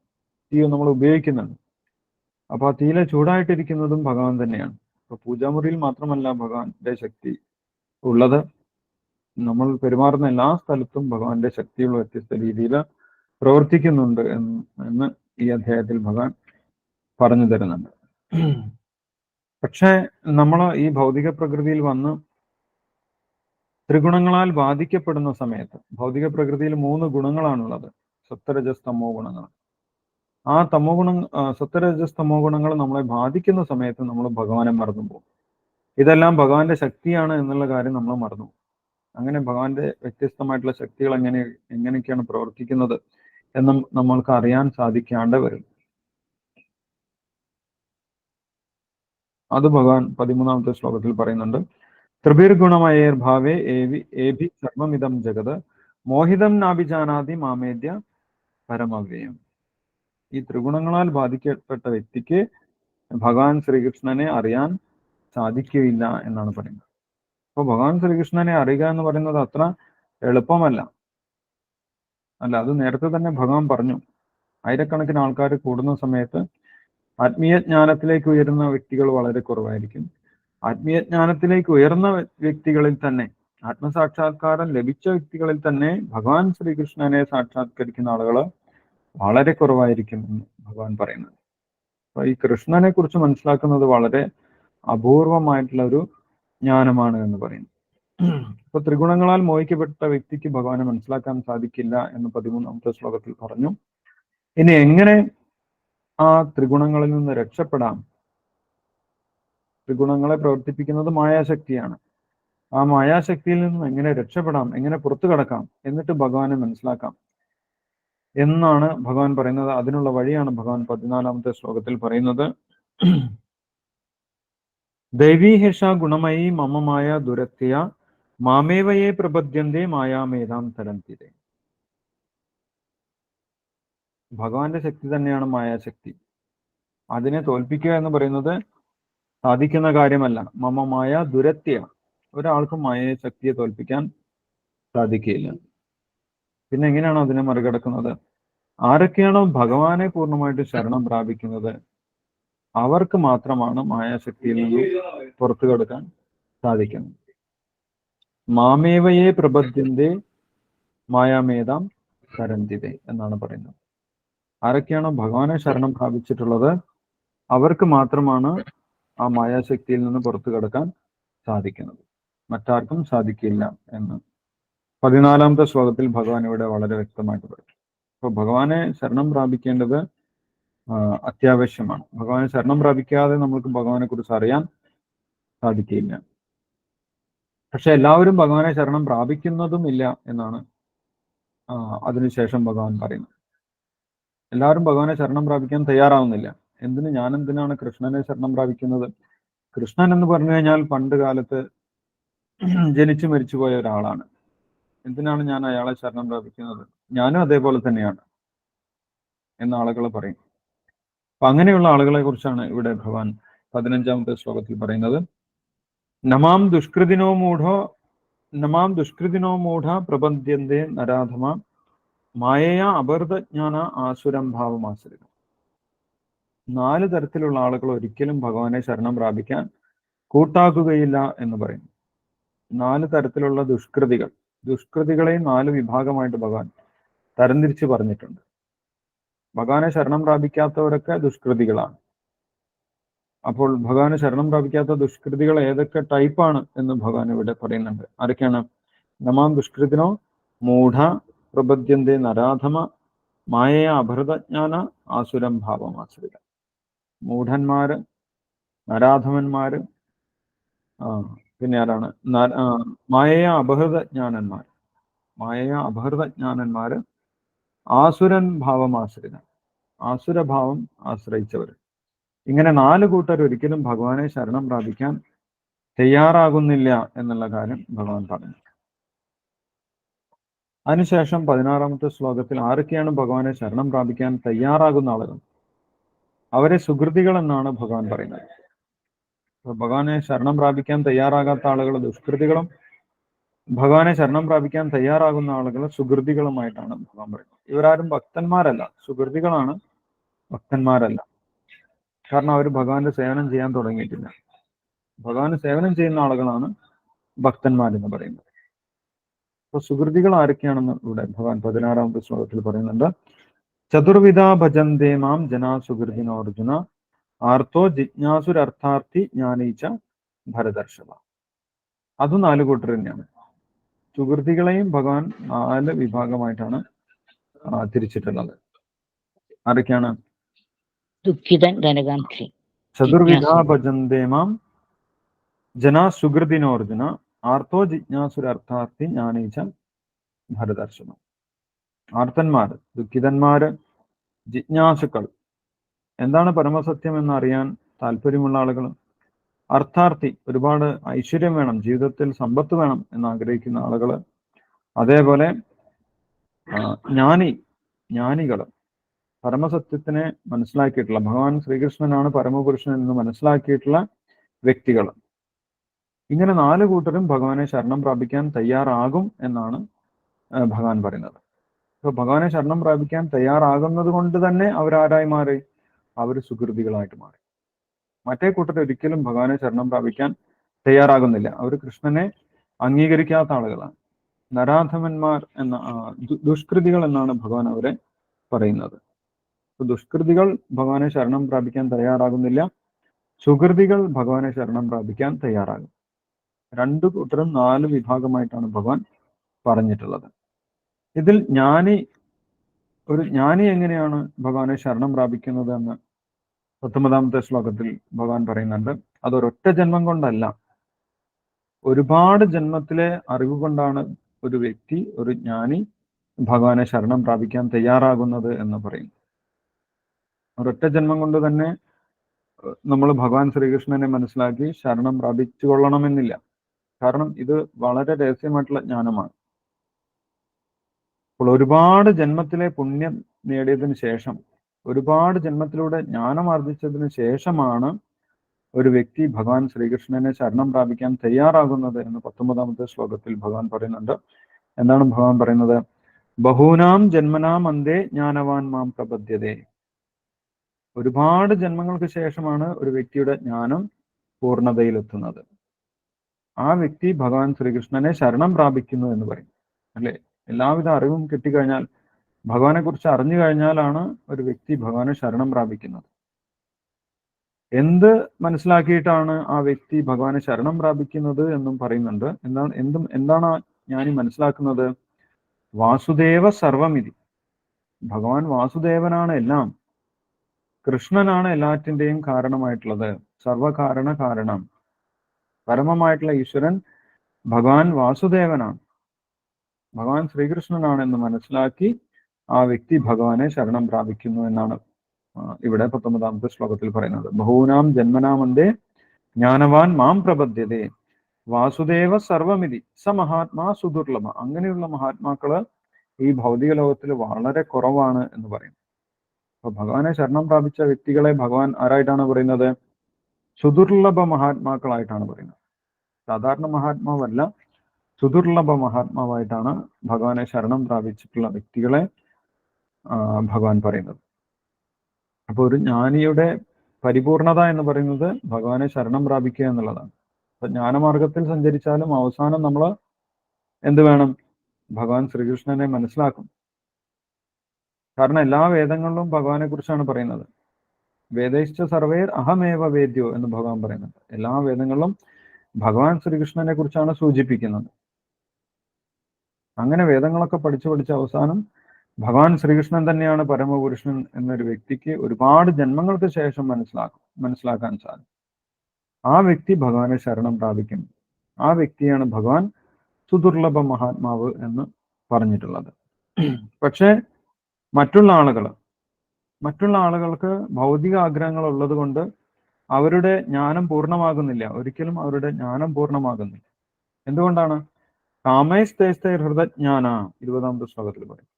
തീ നമ്മൾ ഉപയോഗിക്കുന്നുണ്ട്. അപ്പൊ ആ തീയിലെ ചൂടായിട്ടിരിക്കുന്നതും ഭഗവാൻ തന്നെയാണ്. അപ്പൊ പൂജാമുറിയിൽ മാത്രമല്ല ഭഗവാന്റെ ശക്തി ഉള്ളത്, നമ്മൾ പെരുമാറുന്ന എല്ലാ സ്ഥലത്തും ഭഗവാന്റെ ശക്തിയുള്ള വ്യത്യസ്ത രീതിയിൽ പ്രവർത്തിക്കുന്നുണ്ട് എന്ന് ഈ അധ്യായത്തിൽ ഭഗവാൻ പറഞ്ഞു തരുന്നുണ്ട്. പക്ഷെ നമ്മൾ ഈ ഭൗതിക പ്രകൃതിയിൽ വന്ന് ത്രിഗുണങ്ങളാൽ ബാധിക്കപ്പെടുന്ന സമയത്ത്, ഭൗതിക പ്രകൃതിയിൽ 3 ഗുണങ്ങളാണുള്ളത്, സത്വരജസ് തമോ ഗുണങ്ങൾ. ആ സത്വരജസ് തമോ ഗുണങ്ങൾ നമ്മളെ ബാധിക്കുന്ന സമയത്ത് നമ്മൾ ഭഗവാനെ മറന്നുപോകും. ഇതെല്ലാം ഭഗവാന്റെ ശക്തിയാണ് എന്നുള്ള കാര്യം നമ്മൾ മറന്നു. അങ്ങനെ ഭഗവാന്റെ വ്യത്യസ്തമായിട്ടുള്ള ശക്തികൾ എങ്ങനെയൊക്കെയാണ് പ്രവർത്തിക്കുന്നത് എന്നും നമ്മൾക്ക് അറിയാൻ സാധിക്കാണ്ട് വരും. അത് ഭഗവാൻ 13ാമത്തെ ശ്ലോകത്തിൽ പറയുന്നുണ്ട്. ത്രിഭിർഗുണമയേർ ഭാവേ ഏഭി സർവമിതം ജഗത് മോഹിതം നാഭിജാനാതി മാമേദ്യ പരമവ്യയം. ഈ ത്രിഗുണങ്ങളാൽ ബാധിക്കപ്പെട്ട വ്യക്തിക്ക് ഭഗവാൻ ശ്രീകൃഷ്ണനെ അറിയാൻ സാധിക്കുകയില്ല എന്നാണ് പറയുന്നത്. അപ്പോൾ ഭഗവാൻ ശ്രീകൃഷ്ണനെ അറിയുക എന്ന് പറയുന്നത് അത്ര എളുപ്പമല്ല. അത് നേരത്തെ തന്നെ ഭഗവാൻ പറഞ്ഞു. ആയിരക്കണക്കിന് ആൾക്കാർ കൂടുന്ന സമയത്ത് ആത്മീയ ജ്ഞാനത്തിലേക്ക് ഉയരുന്ന വ്യക്തികൾ വളരെ കുറവായിരിക്കും. ആത്മീയ ജ്ഞാനത്തിലേക്ക് ഉയർന്ന വ്യക്തികളിൽ തന്നെ, ആത്മസാക്ഷാത്കാരം ലഭിച്ച വ്യക്തികളിൽ തന്നെ ഭഗവാൻ ശ്രീകൃഷ്ണനെ സാക്ഷാത്കരിക്കുന്ന ആളുകൾ വളരെ കുറവായിരിക്കും എന്ന് ഭഗവാൻ പറയുന്നത്. അപ്പൊ ഈ കൃഷ്ണനെ കുറിച്ച് മനസ്സിലാക്കുന്നത് വളരെ അപൂർവമായിട്ടുള്ള ഒരു ജ്ഞാനമാണ് എന്ന് പറയുന്നു. ഇപ്പൊ ത്രിഗുണങ്ങളാൽ മോഹിക്കപ്പെട്ട വ്യക്തിക്ക് ഭഗവാനെ മനസ്സിലാക്കാൻ സാധിക്കില്ല എന്ന് 13ാമത്തെ ശ്ലോകത്തിൽ പറഞ്ഞു. ഇനി എങ്ങനെ ആ ത്രിഗുണങ്ങളിൽ നിന്ന് രക്ഷപ്പെടാം? ത്രിഗുണങ്ങളെ പ്രവർത്തിപ്പിക്കുന്നത് മായാശക്തിയാണ്. ആ മായാശക്തിയിൽ നിന്നും എങ്ങനെ രക്ഷപ്പെടാം, എങ്ങനെ പുറത്തു കടക്കാം, എന്നിട്ട് ഭഗവാനെ മനസ്സിലാക്കാം എന്നാണ് ഭഗവാൻ പറയുന്നത്. അതിനുള്ള വഴിയാണ് ഭഗവാൻ 14ാമത്തെ ശ്ലോകത്തിൽ പറയുന്നത്. ദൈവീഹേഷ ഗുണമയി മമ മായ ദുരത്യ മാമേവയെ പ്രപദ്യന്തേ മായാമേതാം തരന്തിരേ. ഭഗവാന്റെ ശക്തി തന്നെയാണ് മായാശക്തി. അതിനെ തോൽപ്പിക്കുക എന്ന് പറയുന്നത് സാധിക്കുന്ന കാര്യമല്ല. മമമായ ദുരത്യ, ഒരാൾക്കും മായാശക്തിയെ തോൽപ്പിക്കാൻ സാധിക്കുകയില്ല. പിന്നെ എങ്ങനെയാണ് അതിനെ മറികടക്കുന്നത്? ആരൊക്കെയാണോ ഭഗവാനെ പൂർണ്ണമായിട്ട് ശരണം പ്രാപിക്കുന്നത് അവർക്ക് മാത്രമാണ് മായാശക്തിയിൽ നിന്ന് പുറത്തു കടക്കാൻ സാധിക്കുന്നത്. മാമേവയെ പ്രബദ്ധ്യന്തേ മായാമേതാം തരന്തിതേ എന്നാണ് പറയുന്നത്. ആരൊക്കെയാണോ ഭഗവാനെ ശരണം പ്രാപിച്ചിട്ടുള്ളത് അവർക്ക് മാത്രമാണ് ആ മായാശക്തിയിൽ നിന്ന് പുറത്തു കടക്കാൻ സാധിക്കുന്നത്. മറ്റാർക്കും സാധിക്കില്ല എന്ന് 14ാമത്തെ ശ്ലോകത്തിൽ ഭഗവാൻ ഇവിടെ വളരെ വ്യക്തമായിട്ട് പറയും. അപ്പൊ ഭഗവാനെ ശരണം പ്രാപിക്കേണ്ടത് അത്യാവശ്യമാണ്. ഭഗവാനെ ശരണം പ്രാപിക്കാതെ നമ്മൾക്ക് ഭഗവാനെ കുറിച്ച് അറിയാൻ സാധിക്കില്ല. പക്ഷെ എല്ലാവരും ഭഗവാനെ ശരണം പ്രാപിക്കുന്നതുമില്ല എന്നാണ് അതിനുശേഷം ഭഗവാൻ പറയുന്നത്. എല്ലാവരും ഭഗവാനെ ശരണം പ്രാപിക്കാൻ തയ്യാറാവുന്നില്ല. ഞാൻ എന്തിനാണ് കൃഷ്ണനെ ശരണം പ്രാപിക്കുന്നത്? കൃഷ്ണൻ എന്ന് പറഞ്ഞു കഴിഞ്ഞാൽ പണ്ട് കാലത്ത് ജനിച്ചു മരിച്ചുപോയ ഒരാളാണ്. എന്തിനാണ് ഞാൻ അയാളെ ശരണം പ്രാപിക്കുന്നത്? ഞാനും അതേപോലെ തന്നെയാണ് എന്ന ആളുകൾ പറയും. അപ്പൊ അങ്ങനെയുള്ള ആളുകളെ കുറിച്ചാണ് ഇവിടെ ഭഗവാൻ 15ാമത്തെ ശ്ലോകത്തിൽ പറയുന്നത്. നമാം ദുഷ്കൃതിനോ മൂഢ പ്രപദ്യന്തേ നരാധമ മായയ അപർദ്ധജ്ഞാന ആസുരം ഭാവമാശ്രിതം. 4 തരത്തിലുള്ള ആളുകൾ ഒരിക്കലും ഭഗവാനെ ശരണം പ്രാപിക്കാൻ കൂട്ടാക്കുകയില്ല എന്ന് പറയുന്നു. 4 തരത്തിലുള്ള ദുഷ്കൃതികളെയും 4 വിഭാഗമായിട്ട് ഭഗവാൻ തരംതിരിച്ച് പറഞ്ഞിട്ടുണ്ട്. ഭഗവാനെ ശരണം പ്രാപിക്കാത്തവരൊക്കെ ദുഷ്കൃതികളാണ്. അപ്പോൾ ഭഗവാനെ ശരണം പ്രാപിക്കാത്ത ദുഷ്കൃതികൾ ഏതൊക്കെ ടൈപ്പാണ് എന്ന് ഭഗവാൻ ഇവിടെ പറയുന്നുണ്ട്. ആരൊക്കെയാണ്? നമാം ദുഷ്കൃതിനോ മൂഢ പ്രപദ്യന്തേ നരാധമ മായയ അഭൃതജ്ഞാന ആസുരം ഭാവമാശ്രിത. മൂഢന്മാര്, നരാധമന്മാര്, പിന്നെ ആരാണ്? മായയ അപഹൃതജ്ഞാനന്മാര്, ആസുരൻ ഭാവമാശ്രിത, ആസുരഭാവം ആശ്രയിച്ചവർ. ഇങ്ങനെ 4 കൂട്ടർ ഒരിക്കലും ഭഗവാനെ ശരണം പ്രാപിക്കാൻ തയ്യാറാകുന്നില്ല എന്നുള്ള കാര്യം ഭഗവാൻ പറഞ്ഞു. അതിനുശേഷം 16ാമത്തെ ശ്ലോകത്തിൽ ആരൊക്കെയാണ് ഭഗവാനെ ശരണം പ്രാപിക്കാൻ തയ്യാറാകുന്ന ആളുകൾ അവരെ സുഹൃതികൾ എന്നാണ് ഭഗവാൻ പറയുന്നത്. ഭഗവാനെ ശരണം പ്രാപിക്കാൻ തയ്യാറാകാത്ത ആളുകൾ ദുഷ്കൃതികളും ഭഗവാനെ ശരണം പ്രാപിക്കാൻ തയ്യാറാകുന്ന ആളുകൾ സുഹൃതികളുമായിട്ടാണ് ഭഗവാൻ പറയുന്നത്. ഇവരാരും ഭക്തന്മാരല്ല, സുഹൃതികളാണ്, ഭക്തന്മാരല്ല. കാരണം അവർ ഭഗവാന്റെ സേവനം ചെയ്യാൻ തുടങ്ങിയിട്ടില്ല. ഭഗവാന് സേവനം ചെയ്യുന്ന ആളുകളാണ് ഭക്തന്മാരെന്ന് പറയുന്നത്. അപ്പൊ സുഹൃതികൾ ആരൊക്കെയാണെന്ന് ഇവിടെ ഭഗവാൻ 16ാമത്തെ ശ്ലോകത്തിൽ പറയുന്നുണ്ട്. ചതുർവിധ ഭജന്തേ മാം ജനാ സുഹൃതിനോർജുന ആർത്തോ ജിജ്ഞാസുരർത്ഥാർത്ഥി ജ്ഞാനീച്ച ഭരതർഷഭ. അതും 4 കൂട്ടർ തന്നെയാണ്. സുഹൃതികളെയും ഭഗവാൻ 4 വിഭാഗമായിട്ടാണ് തിരിച്ചിട്ടുള്ളത്. ആരൊക്കെയാണ്? ദുഃഖിതൻ, ധനകാംക്ഷി. ചതുർവിധ ഭജന്തേ മാം ജനാ സുഹൃതിനോർജുന ആർത്തോ ജിജ്ഞാസുരർത്ഥാർത്ഥി ജ്ഞാനീച്ച ഭരതർഷഭ. ആർത്തന്മാര്, ദുഃഖിതന്മാര്, ജിജ്ഞാസുക്കൾ, എന്താണ് പരമസത്യം എന്നറിയാൻ താല്പര്യമുള്ള ആളുകൾ, അർത്ഥാർത്ഥി, ഒരുപാട് ഐശ്വര്യം വേണം, ജീവിതത്തിൽ സമ്പത്ത് വേണം എന്ന് ആഗ്രഹിക്കുന്ന ആളുകൾ, അതേപോലെ ജ്ഞാനികൾ, പരമസത്യത്തിനെ മനസ്സിലാക്കിയിട്ടുള്ള, ഭഗവാൻ ശ്രീകൃഷ്ണനാണ് പരമപുരുഷൻ എന്ന് മനസ്സിലാക്കിയിട്ടുള്ള വ്യക്തികൾ, ഇങ്ങനെ 4 കൂട്ടരും ഭഗവാനെ ശരണം പ്രാപിക്കാൻ തയ്യാറാകും എന്നാണ് ഭഗവാൻ പറയുന്നത്. അപ്പൊ ഭഗവാനെ ശരണം പ്രാപിക്കാൻ തയ്യാറാകുന്നത് കൊണ്ട് തന്നെ അവരാരായി മാറി? അവർ സുഹൃതികളായിട്ട് മാറി. മറ്റേ കൂട്ടർ ഒരിക്കലും ഭഗവാനെ ശരണം പ്രാപിക്കാൻ തയ്യാറാകുന്നില്ല. അവർ കൃഷ്ണനെ അംഗീകരിക്കാത്ത ആളുകളാണ്. നരാധമന്മാർ എന്ന ദുഷ്കൃതികൾ എന്നാണ് ഭഗവാൻ അവരെ പറയുന്നത്. ദുഷ്കൃതികൾ ഭഗവാനെ ശരണം പ്രാപിക്കാൻ തയ്യാറാകുന്നില്ല, സുഹൃതികൾ ഭഗവാനെ ശരണം പ്രാപിക്കാൻ തയ്യാറാകും. 2 കൂട്ടരും 4 വിഭാഗമായിട്ടാണ് ഭഗവാൻ പറഞ്ഞിട്ടുള്ളത്. ഇതിൽ ഒരു ജ്ഞാനി എങ്ങനെയാണ് ഭഗവാനെ ശരണം പ്രാപിക്കുന്നത് എന്ന് 19ാമത്തെ ശ്ലോകത്തിൽ ഭഗവാൻ പറയുന്നുണ്ട്. അതൊരൊറ്റ ജന്മം കൊണ്ടല്ല, ഒരുപാട് ജന്മത്തിലെ അറിവ് കൊണ്ടാണ് ഒരു വ്യക്തി, ഒരു ജ്ഞാനി ഭഗവാനെ ശരണം പ്രാപിക്കാൻ തയ്യാറാകുന്നത് എന്ന് പറയും. ഒരൊറ്റ ജന്മം കൊണ്ട് തന്നെ നമ്മൾ ഭഗവാൻ ശ്രീകൃഷ്ണനെ മനസ്സിലാക്കി ശരണം പ്രാപിച്ചു കൊള്ളണമെന്നില്ല. കാരണം ഇത് വളരെ രഹസ്യമായിട്ടുള്ള ജ്ഞാനമാണ്. അപ്പോൾ ഒരുപാട് ജന്മത്തിലെ പുണ്യം നേടിയതിനു ശേഷം, ഒരുപാട് ജന്മത്തിലൂടെ ജ്ഞാനം ആർജിച്ചതിന് ശേഷമാണ് ഒരു വ്യക്തി ഭഗവാൻ ശ്രീകൃഷ്ണനെ ശരണം പ്രാപിക്കാൻ തയ്യാറാകുന്നത് എന്ന് 19ാമത്തെ ശ്ലോകത്തിൽ ഭഗവാൻ പറയുന്നുണ്ട്. എന്താണ് ഭഗവാൻ പറയുന്നത്? ബഹൂനാം ജന്മനാം അന്തേ ജ്ഞാനവാൻ മാം പ്രപദ്യതേ. ഒരുപാട് ജന്മങ്ങൾക്ക് ശേഷമാണ് ഒരു വ്യക്തിയുടെ ജ്ഞാനം പൂർണ്ണതയിലെത്തുന്നത്. ആ വ്യക്തി ഭഗവാൻ ശ്രീകൃഷ്ണനെ ശരണം പ്രാപിക്കുന്നു എന്ന് പറയും, അല്ലെ? എല്ലാവിധ അറിവും കിട്ടിക്കഴിഞ്ഞാൽ, ഭഗവാനെ കുറിച്ച് അറിഞ്ഞു കഴിഞ്ഞാലാണ് ഒരു വ്യക്തി ഭഗവാനെ ശരണം പ്രാപിക്കുന്നത്. എന്ത് മനസ്സിലാക്കിയിട്ടാണ് ആ വ്യക്തി ഭഗവാനെ ശരണം പ്രാപിക്കുന്നത് എന്നും പറയുന്നുണ്ട്. എന്താണ് ജ്ഞാനി മനസ്സിലാക്കുന്നത്? വാസുദേവ സർവമിതി. ഭഗവാൻ വാസുദേവനാണ് എല്ലാം, കൃഷ്ണനാണ് എല്ലാറ്റിൻ്റെയും കാരണമായിട്ടുള്ളത്, സർവകാരണ കാരണം. പരമമായിട്ടുള്ള ഈശ്വരൻ ഭഗവാൻ വാസുദേവനാണ്, ഭഗവാൻ ശ്രീകൃഷ്ണനാണ് എന്ന് മനസ്സിലാക്കി ആ വ്യക്തി ഭഗവാനെ ശരണം പ്രാപിക്കുന്നു എന്നാണ് ഇവിടെ 19ാമത്തെ ശ്ലോകത്തിൽ പറയുന്നത്. ബഹൂനാം ജന്മനാമന്തേ ജ്ഞാനവാൻ മാം പ്രപദ്യതേ വാസുദേവ സർവമിതി സ മഹാത്മാ സുദുർലഭ. അങ്ങനെയുള്ള മഹാത്മാക്കള് ഈ ഭൗതിക ലോകത്തിൽ വളരെ കുറവാണ് എന്ന് പറയും. അപ്പൊ ഭഗവാനെ ശരണം പ്രാപിച്ച വ്യക്തികളെ ഭഗവാൻ ആരായിട്ടാണ് പറയുന്നത്? സുദുർലഭ മഹാത്മാക്കളായിട്ടാണ് പറയുന്നത്. സാധാരണ മഹാത്മാവല്ല, സുദുർലഭ മഹാത്മാവായിട്ടാണ് ഭഗവാനെ ശരണം പ്രാപിച്ചിട്ടുള്ള വ്യക്തികളെ ഭഗവാൻ പറയുന്നത്. അപ്പൊ ഒരു ജ്ഞാനിയുടെ പരിപൂർണത എന്ന് പറയുന്നത് ഭഗവാനെ ശരണം പ്രാപിക്കുക എന്നുള്ളതാണ്. അപ്പൊ ജ്ഞാനമാർഗത്തിൽ സഞ്ചരിച്ചാലും അവസാനം നമ്മൾ എന്ത് വേണം? ഭഗവാൻ ശ്രീകൃഷ്ണനെ മനസ്സിലാക്കും. കാരണം എല്ലാ വേദങ്ങളിലും ഭഗവാനെ കുറിച്ചാണ് പറയുന്നത്. വേദൈശ്ച സർവേർ അഹമേവ വേദ്യോ എന്ന് ഭഗവാൻ പറയുന്നുണ്ട്. എല്ലാ വേദങ്ങളിലും ഭഗവാൻ ശ്രീകൃഷ്ണനെ കുറിച്ചാണ് സൂചിപ്പിക്കുന്നത്. അങ്ങനെ വേദങ്ങളൊക്കെ പഠിച്ച് അവസാനം ഭഗവാൻ ശ്രീകൃഷ്ണൻ തന്നെയാണ് പരമപുരുഷൻ എന്നൊരു വ്യക്തിക്ക് ഒരുപാട് ജന്മങ്ങൾക്ക് ശേഷം മനസ്സിലാക്കാൻ സാധിക്കും. ആ വ്യക്തി ഭഗവാനെ ശരണം പ്രാപിക്കും. ആ വ്യക്തിയാണ് ഭഗവാൻ സുദുർലഭ മഹാത്മാവ് എന്ന് പറഞ്ഞിട്ടുള്ളത്. പക്ഷെ മറ്റുള്ള ആളുകൾക്ക് ഭൗതിക ആഗ്രഹങ്ങൾ ഉള്ളത് കൊണ്ട് അവരുടെ ജ്ഞാനം പൂർണ്ണമാകുന്നില്ല. ഒരിക്കലും അവരുടെ ജ്ഞാനം പൂർണ്ണമാകുന്നില്ല. എന്തുകൊണ്ടാണ്? കാമൈസ്തേസ്തൈർ ഹൃദജ്ഞാന 20ാമത്തെ ശ്ലോകത്തിൽ പറയും.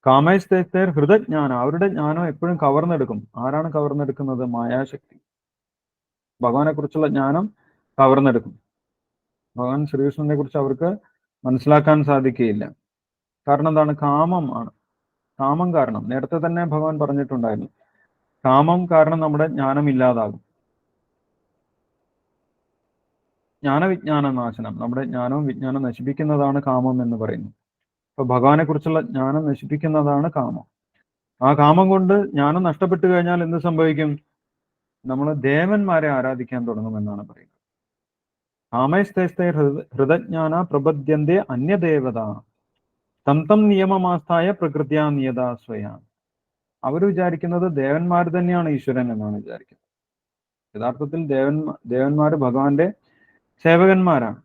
കാമൈസ്തേസ്തൈർ ഹൃദജ്ഞാന, അവരുടെ ജ്ഞാനം എപ്പോഴും കവർന്നെടുക്കും. ആരാണ് കവർന്നെടുക്കുന്നത്? മായാശക്തി. ഭഗവാനെ കുറിച്ചുള്ള ജ്ഞാനം കവർന്നെടുക്കും. ഭഗവാൻ ശ്രീകൃഷ്ണനെ കുറിച്ച് അവർക്ക് മനസ്സിലാക്കാൻ സാധിക്കുകയില്ല. കാരണം എന്താണ്? കാമം ആണ്. കാമം കാരണം, നേരത്തെ തന്നെ ഭഗവാൻ പറഞ്ഞിട്ടുണ്ടായിരുന്നു, കാമം കാരണം നമ്മുടെ ജ്ഞാനം ഇല്ലാതാകും. ജ്ഞാനവിജ്ഞാന നാശനം, നമ്മുടെ ജ്ഞാനവും വിജ്ഞാനം നശിപ്പിക്കുന്നതാണ് കാമം എന്ന് പറയുന്നു. അപ്പൊ ഭഗവാനെ കുറിച്ചുള്ള ജ്ഞാനം നശിപ്പിക്കുന്നതാണ് കാമം. ആ കാമം കൊണ്ട് ജ്ഞാനം നഷ്ടപ്പെട്ടു കഴിഞ്ഞാൽ എന്ത് സംഭവിക്കും? നമ്മൾ ദേവന്മാരെ ആരാധിക്കാൻ തുടങ്ങുമെന്നാണ് പറയുന്നത്. കാമൈസ്തൈസ്തൈ ഹൃദജ്ഞാന പ്രപദ്യന്തേ അന്യദേവത തം നിയമമാസ്ഥായ പ്രകൃത്യാ നിയതാ സ്വയാ. അവർ വിചാരിക്കുന്നത് ദേവന്മാർ തന്നെയാണ് ഈശ്വരൻ എന്നാണ് വിചാരിക്കുന്നത്. യഥാർത്ഥത്തിൽ ദേവന്മാർ ഭഗവാന്റെ സേവകന്മാരാണ്,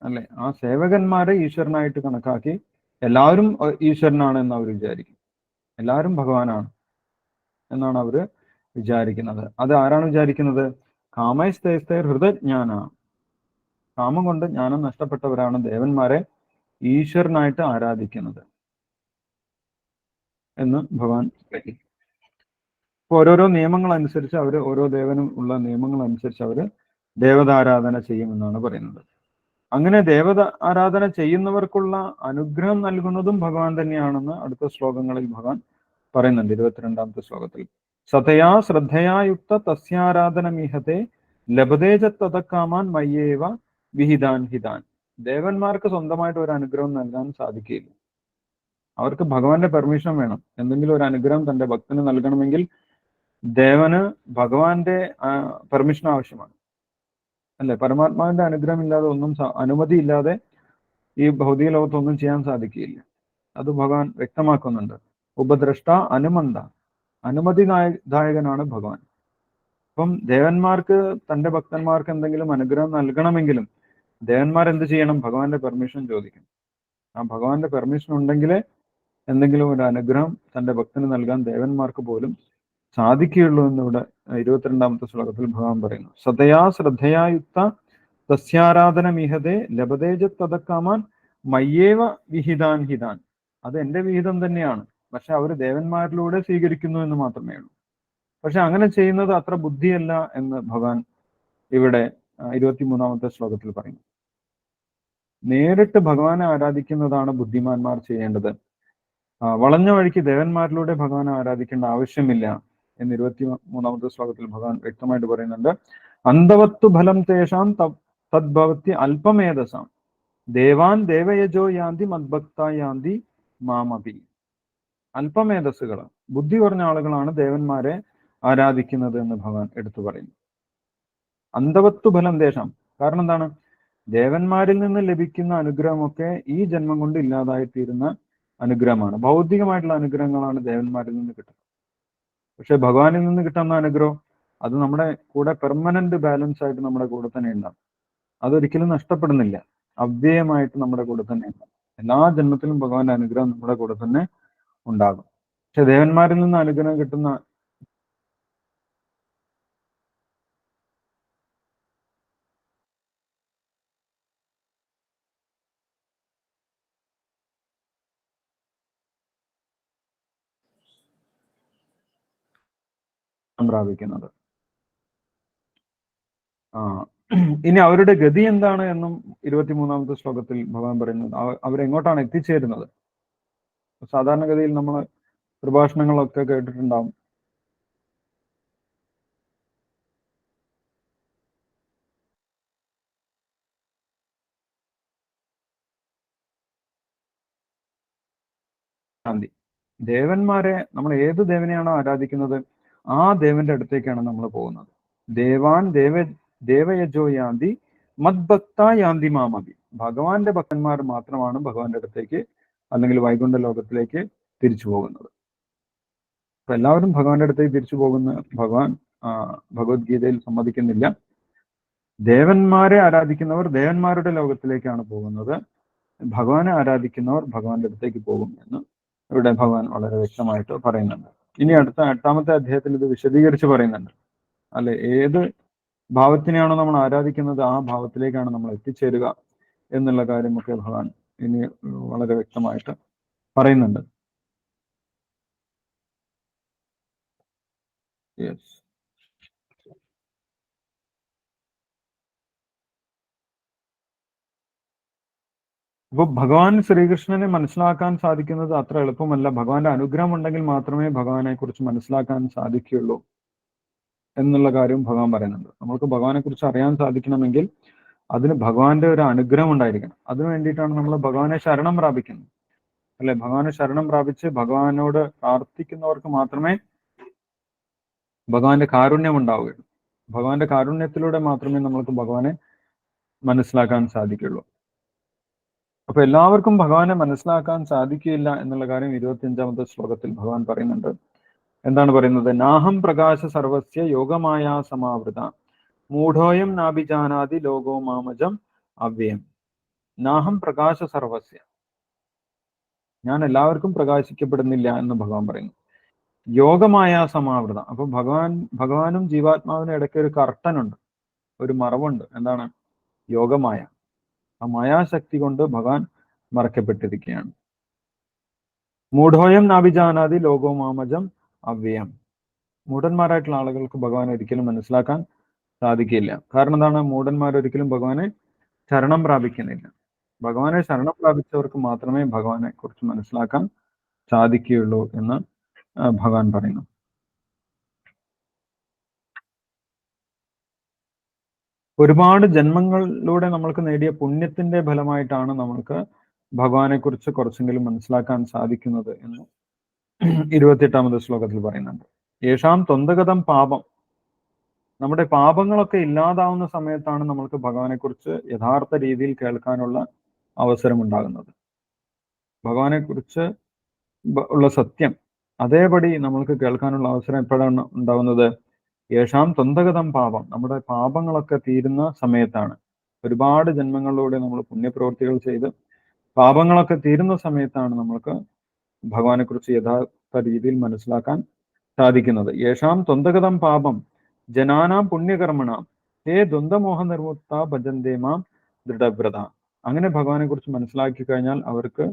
അല്ലെ? ആ സേവകന്മാരെ ഈശ്വരനായിട്ട് കണക്കാക്കി എല്ലാവരും ഈശ്വരനാണ് എന്ന് അവർ വിചാരിക്കും. എല്ലാവരും ഭഗവാനാണ് എന്നാണ് അവർ വിചാരിക്കുന്നത്. അത് ആരാണ് വിചാരിക്കുന്നത്? കാമൈസ്തൈസ്തൈർ ഹൃദജ്ഞാന. കാമം കൊണ്ട് ജ്ഞാനം നഷ്ടപ്പെട്ടവരാണ് ദേവന്മാരെ ഈശ്വരനായിട്ട് ആരാധിക്കുന്നത്. എന്ന് ഭഗവാൻ പറയും. അപ്പോൾ ഓരോരോ നിയമങ്ങൾ അനുസരിച്ച് അവർ ഓരോ ദേവനും ഉള്ള നിയമങ്ങൾ അനുസരിച്ച് അവർ ദേവതാരാധന ചെയ്യുമെന്നാണ് പറയുന്നത്. അങ്ങനെ ദേവത ആരാധന ചെയ്യുന്നവർക്കുള്ള അനുഗ്രഹം നൽകുന്നതും ഭഗവാൻ തന്നെയാണെന്ന് അടുത്ത ശ്ലോകങ്ങളിൽ ഭഗവാൻ പറയുന്നുണ്ട്. 22ാമത്തെ ശ്ലോകത്തിൽ സതയാ ശ്രദ്ധയായുക്ത തസ്യാരാധനമിഹത്തെ ലഭതേജ തതക്കാമാൻ മയ്യേവ വിഹിതാൻ ഹിതാൻ. ദേവന്മാർക്ക് സ്വന്തമായിട്ട് ഒരു അനുഗ്രഹം നൽകാൻ സാധിക്കില്ല. അവർക്ക് ഭഗവാന്റെ പെർമിഷൻ വേണം. എന്തെങ്കിലും ഒരു അനുഗ്രഹം തന്റെ ഭക്തന് നൽകണമെങ്കിൽ ദേവന് ഭഗവാന്റെ പെർമിഷൻ ആവശ്യമാണ്, അല്ലെ? പരമാത്മാവിന്റെ അനുഗ്രഹം ഇല്ലാതെ ഒന്നും, അനുമതി ഇല്ലാതെ ഈ ഭൗതിക ലോകത്തൊന്നും ചെയ്യാൻ സാധിക്കില്ല. അത് ഭഗവാൻ വ്യക്തമാക്കുന്നുണ്ട്. ഉപദ്രഷ്ട അനുമന്ത, അനുമതിദായകനാണ് ഭഗവാൻ. അപ്പം ദേവന്മാർക്ക് തന്റെ ഭക്തന്മാർക്ക് എന്തെങ്കിലും അനുഗ്രഹം നൽകണമെങ്കിലും ദേവന്മാർ എന്ത് ചെയ്യണം? ഭഗവാന്റെ പെർമിഷൻ ചോദിക്കണം. ആ ഭഗവാന്റെ പെർമിഷൻ ഉണ്ടെങ്കിലേ എന്തെങ്കിലും ഒരു അനുഗ്രഹം തന്റെ ഭക്തന് നൽകാൻ ദേവന്മാർക്ക് പോലും സാധിക്കുകയുള്ളൂ എന്നിവിടെ 22ാമത്തെ ശ്ലോകത്തിൽ ഭഗവാൻ പറയുന്നു. സതയാ ശ്രദ്ധയായുക്ത തസ്യാരാധനമിഹതേ ലഭതേജ തതക്കാമാൻ മയ്യേവ വിഹിതാൻ ഹിതാൻ. അത് എന്റെ വിഹിതം തന്നെയാണ്, പക്ഷെ അവർ ദേവന്മാരിലൂടെ സ്വീകരിക്കുന്നു എന്ന് മാത്രമേ ഉള്ളൂ. പക്ഷെ അങ്ങനെ ചെയ്യുന്നത് അത്ര ബുദ്ധിയല്ല എന്ന് ഭഗവാൻ ഇവിടെ 23ാമത്തെ ശ്ലോകത്തിൽ പറയുന്നു. നേരിട്ട് ഭഗവാനെ ആരാധിക്കുന്നതാണ് ബുദ്ധിമാന്മാർ ചെയ്യേണ്ടത്. വളഞ്ഞ വഴിക്ക് ദേവന്മാരിലൂടെ ഭഗവാനെ ആരാധിക്കേണ്ട ആവശ്യമില്ല എന്ന് 23ാമത്തെ ശ്ലോകത്തിൽ ഭഗവാൻ വ്യക്തമായിട്ട് പറയുന്നുണ്ട്. അന്തവത്തു ഫലം തേഷാം തദ്ഭവത്തി അല്പമേധസാം ദേവാൻ ദേവയജോ യാന്തി മദ്ഭക്ത യാന്തി മാമപി. അല്പമേധസ്സുകൾ, ബുദ്ധി കുറഞ്ഞ ആളുകളാണ് ദേവന്മാരെ ആരാധിക്കുന്നത് എന്ന് ഭഗവാൻ എടുത്തു പറയുന്നു. അന്തവത്തു ഫലം തേഷാം, കാരണം എന്താണ്? ദേവന്മാരിൽ നിന്ന് ലഭിക്കുന്ന അനുഗ്രഹമൊക്കെ ഈ ജന്മം കൊണ്ട് ഇല്ലാതായിത്തീരുന്ന അനുഗ്രഹമാണ്. ഭൗതികമായിട്ടുള്ള അനുഗ്രഹങ്ങളാണ് ദേവന്മാരിൽ നിന്ന് കിട്ടുന്നത്. പക്ഷെ ഭഗവാനിൽ നിന്ന് കിട്ടുന്ന അനുഗ്രഹം അത് നമ്മുടെ കൂടെ പെർമനന്റ് ബാലൻസ് ആയിട്ട് നമ്മുടെ കൂടെ തന്നെ ഉണ്ടാകും. അതൊരിക്കലും നഷ്ടപ്പെടുന്നില്ല, അവ്യയമായിട്ട് നമ്മുടെ കൂടെ തന്നെ ഉണ്ടാകും. എല്ലാ ജന്മത്തിലും ഭഗവാന്റെ അനുഗ്രഹം നമ്മുടെ കൂടെ തന്നെ ഉണ്ടാകും. പക്ഷെ ദേവന്മാരിൽ നിന്ന് അനുഗ്രഹം കിട്ടുന്ന പ്രാപിക്കുന്നത്. ഇനി അവരുടെ ഗതി എന്താണ് എന്നും 23ാമത്തെ ശ്ലോകത്തിൽ ഭഗവാൻ പറയുന്നത്. അവരെങ്ങോട്ടാണ് എത്തിച്ചേരുന്നത്? സാധാരണഗതിയിൽ നമ്മൾ പ്രഭാഷണങ്ങളൊക്കെ കേട്ടിട്ടുണ്ടാവും. ശാന്തി. ദേവന്മാരെ, നമ്മൾ ഏത് ദേവനെയാണോ ആരാധിക്കുന്നത് ആ ദേവന്റെ അടുത്തേക്കാണ് നമ്മൾ പോകുന്നത്. ദേവാൻ ദേവയജോ യാന്തി മദ്ഭക്ത യാന്തി മാമപി. ഭഗവാന്റെ ഭക്തന്മാർ മാത്രമാണ് ഭഗവാന്റെ അടുത്തേക്ക് അല്ലെങ്കിൽ വൈകുണ്ഠ ലോകത്തിലേക്ക് തിരിച്ചു പോകുന്നത്. അപ്പൊ എല്ലാവരും ഭഗവാന്റെ അടുത്തേക്ക് തിരിച്ചു പോകുന്ന ഭഗവാൻ ഭഗവത്ഗീതയിൽ സമ്മതിക്കുന്നില്ല. ദേവന്മാരെ ആരാധിക്കുന്നവർ ദേവന്മാരുടെ ലോകത്തിലേക്കാണ് പോകുന്നത്, ഭഗവാനെ ആരാധിക്കുന്നവർ ഭഗവാന്റെ അടുത്തേക്ക് പോകും എന്ന് ഇവിടെ ഭഗവാൻ വളരെ വ്യക്തമായിട്ട് പറയുന്നുണ്ട്. ഇനി അടുത്ത 8ാമത്തെ അധ്യായത്തിൽ ഇത് വിശദീകരിച്ച് പറയുന്നുണ്ട്. അല്ലെ, ഏത് ഭാവത്തിനെയാണോ നമ്മൾ ആരാധിക്കുന്നത് ആ ഭാവത്തിലേക്കാണ് നമ്മൾ എത്തിച്ചേരുക എന്നുള്ള കാര്യമൊക്കെ ഭഗവാൻ ഇനി വളരെ വ്യക്തമായിട്ട് പറയുന്നുണ്ട്. യെസ്. അപ്പൊ ഭഗവാൻ ശ്രീകൃഷ്ണനെ മനസ്സിലാക്കാൻ സാധിക്കുന്നത് അത്ര എളുപ്പമല്ല. ഭഗവാന്റെ അനുഗ്രഹം ഉണ്ടെങ്കിൽ മാത്രമേ ഭഗവാനെ കുറിച്ച് മനസ്സിലാക്കാൻ സാധിക്കുകയുള്ളൂ എന്നുള്ള കാര്യം ഭഗവാൻ പറയുന്നുണ്ട്. നമുക്ക് ഭഗവാനെ കുറിച്ച് അറിയാൻ സാധിക്കണമെങ്കിൽ അതിന് ഭഗവാന്റെ ഒരു അനുഗ്രഹം ഉണ്ടായിരിക്കണം. അതിനു വേണ്ടിയിട്ടാണ് നമ്മൾ ഭഗവാനെ ശരണം പ്രാപിക്കുന്നത്, അല്ലെ? ഭഗവാനെ ശരണം പ്രാപിച്ച് ഭഗവാനോട് പ്രാർത്ഥിക്കുന്നവർക്ക് മാത്രമേ ഭഗവാന്റെ കാരുണ്യം ഉണ്ടാവുകയുള്ളൂ. ഭഗവാന്റെ കാരുണ്യത്തിലൂടെ മാത്രമേ നമ്മൾക്ക് ഭഗവാനെ മനസ്സിലാക്കാൻ സാധിക്കുള്ളൂ. അപ്പൊ എല്ലാവർക്കും ഭഗവാനെ മനസ്സിലാക്കാൻ സാധിക്കില്ല എന്നുള്ള കാര്യം 25ാമത്തെ ശ്ലോകത്തിൽ ഭഗവാൻ പറയുന്നുണ്ട്. എന്താണ് പറയുന്നത്? നാഹം പ്രകാശ സർവസ്യ യോഗമായ സമാവൃത മൂഢോയം നാഭിജാനാതി ലോകോ മാമജം അവ്യയം. നാഹം പ്രകാശ സർവസ്യ, ഞാൻ എല്ലാവർക്കും പ്രകാശിക്കപ്പെടുന്നില്ല എന്ന് ഭഗവാൻ പറയുന്നു. യോഗമായ സമാവൃത, അപ്പൊ ഭഗവാനും ജീവാത്മാവിനും ഇടയ്ക്ക് ഒരു കർട്ടനുണ്ട്, ഒരു മറവുണ്ട്. എന്താണ്? യോഗമായ. ആ മായാശക്തി കൊണ്ട് ഭഗവാൻ മറക്കപ്പെട്ടിരിക്കുകയാണ്. മൂഢോയം നാഭിജാനാദി ലോകോ മാമജം അവ്യയം. മൂഢന്മാരായിട്ടുള്ള ആളുകൾക്ക് ഭഗവാനെ ഒരിക്കലും മനസ്സിലാക്കാൻ സാധിക്കില്ല. കാരണം എന്താണ്? മൂഢന്മാരൊരിക്കലും ഭഗവാനെ ശരണം പ്രാപിക്കുന്നില്ല. ഭഗവാനെ ശരണം പ്രാപിച്ചവർക്ക് മാത്രമേ ഭഗവാനെ കുറിച്ച് മനസ്സിലാക്കാൻ സാധിക്കുകയുള്ളൂ എന്ന് ഭഗവാൻ പറയുന്നു. ഒരുപാട് ജന്മങ്ങളിലൂടെ നമ്മൾക്ക് നേടിയ പുണ്യത്തിന്റെ ഫലമായിട്ടാണ് നമ്മൾക്ക് ഭഗവാനെ കുറിച്ച് കുറച്ചെങ്കിലും മനസ്സിലാക്കാൻ സാധിക്കുന്നത് എന്ന് 28ാമത്തെ ശ്ലോകത്തിൽ പറയുന്നുണ്ട്. യേശാം ത്വന്തഗതം പാപം. നമ്മുടെ പാപങ്ങളൊക്കെ ഇല്ലാതാവുന്ന സമയത്താണ് നമ്മൾക്ക് ഭഗവാനെ കുറിച്ച് യഥാർത്ഥ രീതിയിൽ കേൾക്കാനുള്ള അവസരം ഉണ്ടാകുന്നത്. ഭഗവാനെ കുറിച്ച് ഉള്ള സത്യം അതേപടി നമ്മൾക്ക് കേൾക്കാനുള്ള അവസരം എപ്പോഴാണ് ഉണ്ടാവുന്നത്? യേശാം ത്വന്തഗതം പാപം. നമ്മുടെ പാപങ്ങളൊക്കെ തീരുന്ന സമയത്താണ്. ഒരുപാട് ജന്മങ്ങളിലൂടെ നമ്മൾ പുണ്യപ്രവൃത്തികൾ ചെയ്ത് പാപങ്ങളൊക്കെ തീരുന്ന സമയത്താണ് നമ്മൾക്ക് ഭഗവാനെ കുറിച്ച് യഥാർത്ഥ രീതിയിൽ മനസ്സിലാക്കാൻ സാധിക്കുന്നത്. യേശാം ത്വന്തഗതം പാപം ജനാനാം പുണ്യകർമ്മണാം ഹേ ദ്വന്ദ്വമോഹ നിർമുക്ത ഭജന്തേ മാം ദൃഢവ്രത. അങ്ങനെ ഭഗവാനെ കുറിച്ച് മനസ്സിലാക്കി കഴിഞ്ഞാൽ അവർക്ക്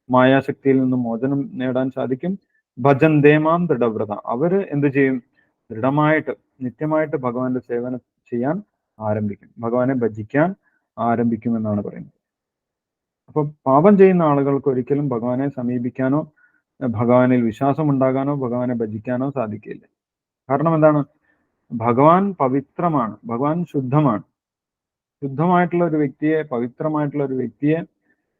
മായാശക്തിയിൽ നിന്നും മോചനം നേടാൻ സാധിക്കും. ഭജന്തേ മാം ദൃഢവ്രത. അവര് എന്ത് ചെയ്യും? ദൃഢമായിട്ട് നിത്യമായിട്ട് ഭഗവാന്റെ സേവനം ചെയ്യാൻ ആരംഭിക്കും, ഭഗവാനെ ഭജിക്കാൻ ആരംഭിക്കുമെന്നാണ് പറയുന്നത്. അപ്പൊ പാപം ചെയ്യുന്ന ആളുകൾക്ക് ഒരിക്കലും ഭഗവാനെ സമീപിക്കാനോ ഭഗവാനിൽ വിശ്വാസം ഉണ്ടാകാനോ ഭഗവാനെ ഭജിക്കാനോ സാധിക്കില്ല. കാരണം എന്താണ്? ഭഗവാൻ പവിത്രമാണ്, ഭഗവാൻ ശുദ്ധമാണ്. ശുദ്ധമായിട്ടുള്ള ഒരു വ്യക്തിയെ, പവിത്രമായിട്ടുള്ള ഒരു വ്യക്തിയെ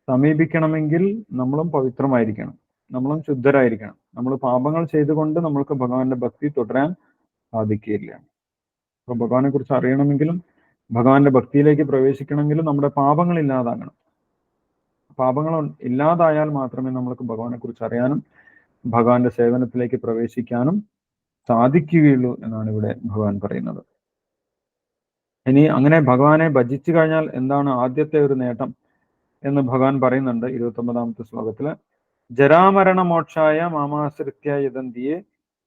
സമീപിക്കണമെങ്കിൽ നമ്മളും പവിത്രമായിരിക്കണം, നമ്മളും ശുദ്ധരായിരിക്കണം. നമ്മൾ പാപങ്ങൾ ചെയ്തുകൊണ്ട് നമ്മൾക്ക് ഭഗവാന്റെ ഭക്തി തുടരാൻ സാധിക്കുകയില്ല. അപ്പൊ ഭഗവാനെ കുറിച്ച് അറിയണമെങ്കിലും ഭഗവാന്റെ ഭക്തിയിലേക്ക് പ്രവേശിക്കണമെങ്കിലും നമ്മുടെ പാപങ്ങൾ ഇല്ലാതാകണം. പാപങ്ങൾ ഇല്ലാതായാൽ മാത്രമേ നമ്മൾക്ക് ഭഗവാനെ കുറിച്ച് അറിയാനും ഭഗവാന്റെ സേവനത്തിലേക്ക് പ്രവേശിക്കാനും സാധിക്കുകയുള്ളൂ എന്നാണ് ഇവിടെ ഭഗവാൻ പറയുന്നത്. ഇനി അങ്ങനെ ഭഗവാനെ ഭജിച്ചു കഴിഞ്ഞാൽ എന്താണ് ആദ്യത്തെ ഒരു നേട്ടം എന്ന് ഭഗവാൻ പറയുന്നുണ്ട് 29ാമത്തെ ശ്ലോകത്തില്. ജരാമരണ മോക്ഷായ മാമാശ്രിത്യ യദന്തിയെ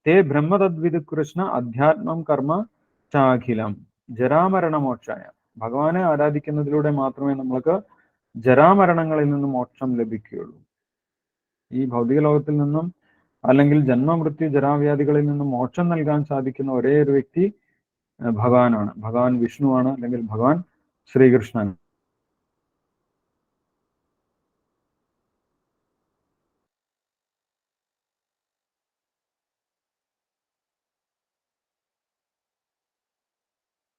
തേ ബ്രഹ്മതദ്വിദ് കൃഷ്ണ അധ്യാത്മം കർമ്മ ചാഖിലം. ജരാമരണ മോക്ഷായ. ഭഗവാനെ ആരാധിക്കുന്നതിലൂടെ മാത്രമേ നമ്മൾക്ക് ജരാമരണങ്ങളിൽ നിന്നും മോക്ഷം ലഭിക്കുകയുള്ളൂ. ഈ ഭൗതിക ലോകത്തിൽ നിന്നും അല്ലെങ്കിൽ ജന്മമൃത്യു ജരാവ്യാധികളിൽ നിന്നും മോക്ഷം നൽകാൻ സാധിക്കുന്ന ഒരേ ഒരു വ്യക്തി ഭഗവാനാണ്. ഭഗവാൻ വിഷ്ണുവാണ്, അല്ലെങ്കിൽ ഭഗവാൻ ശ്രീകൃഷ്ണൻ.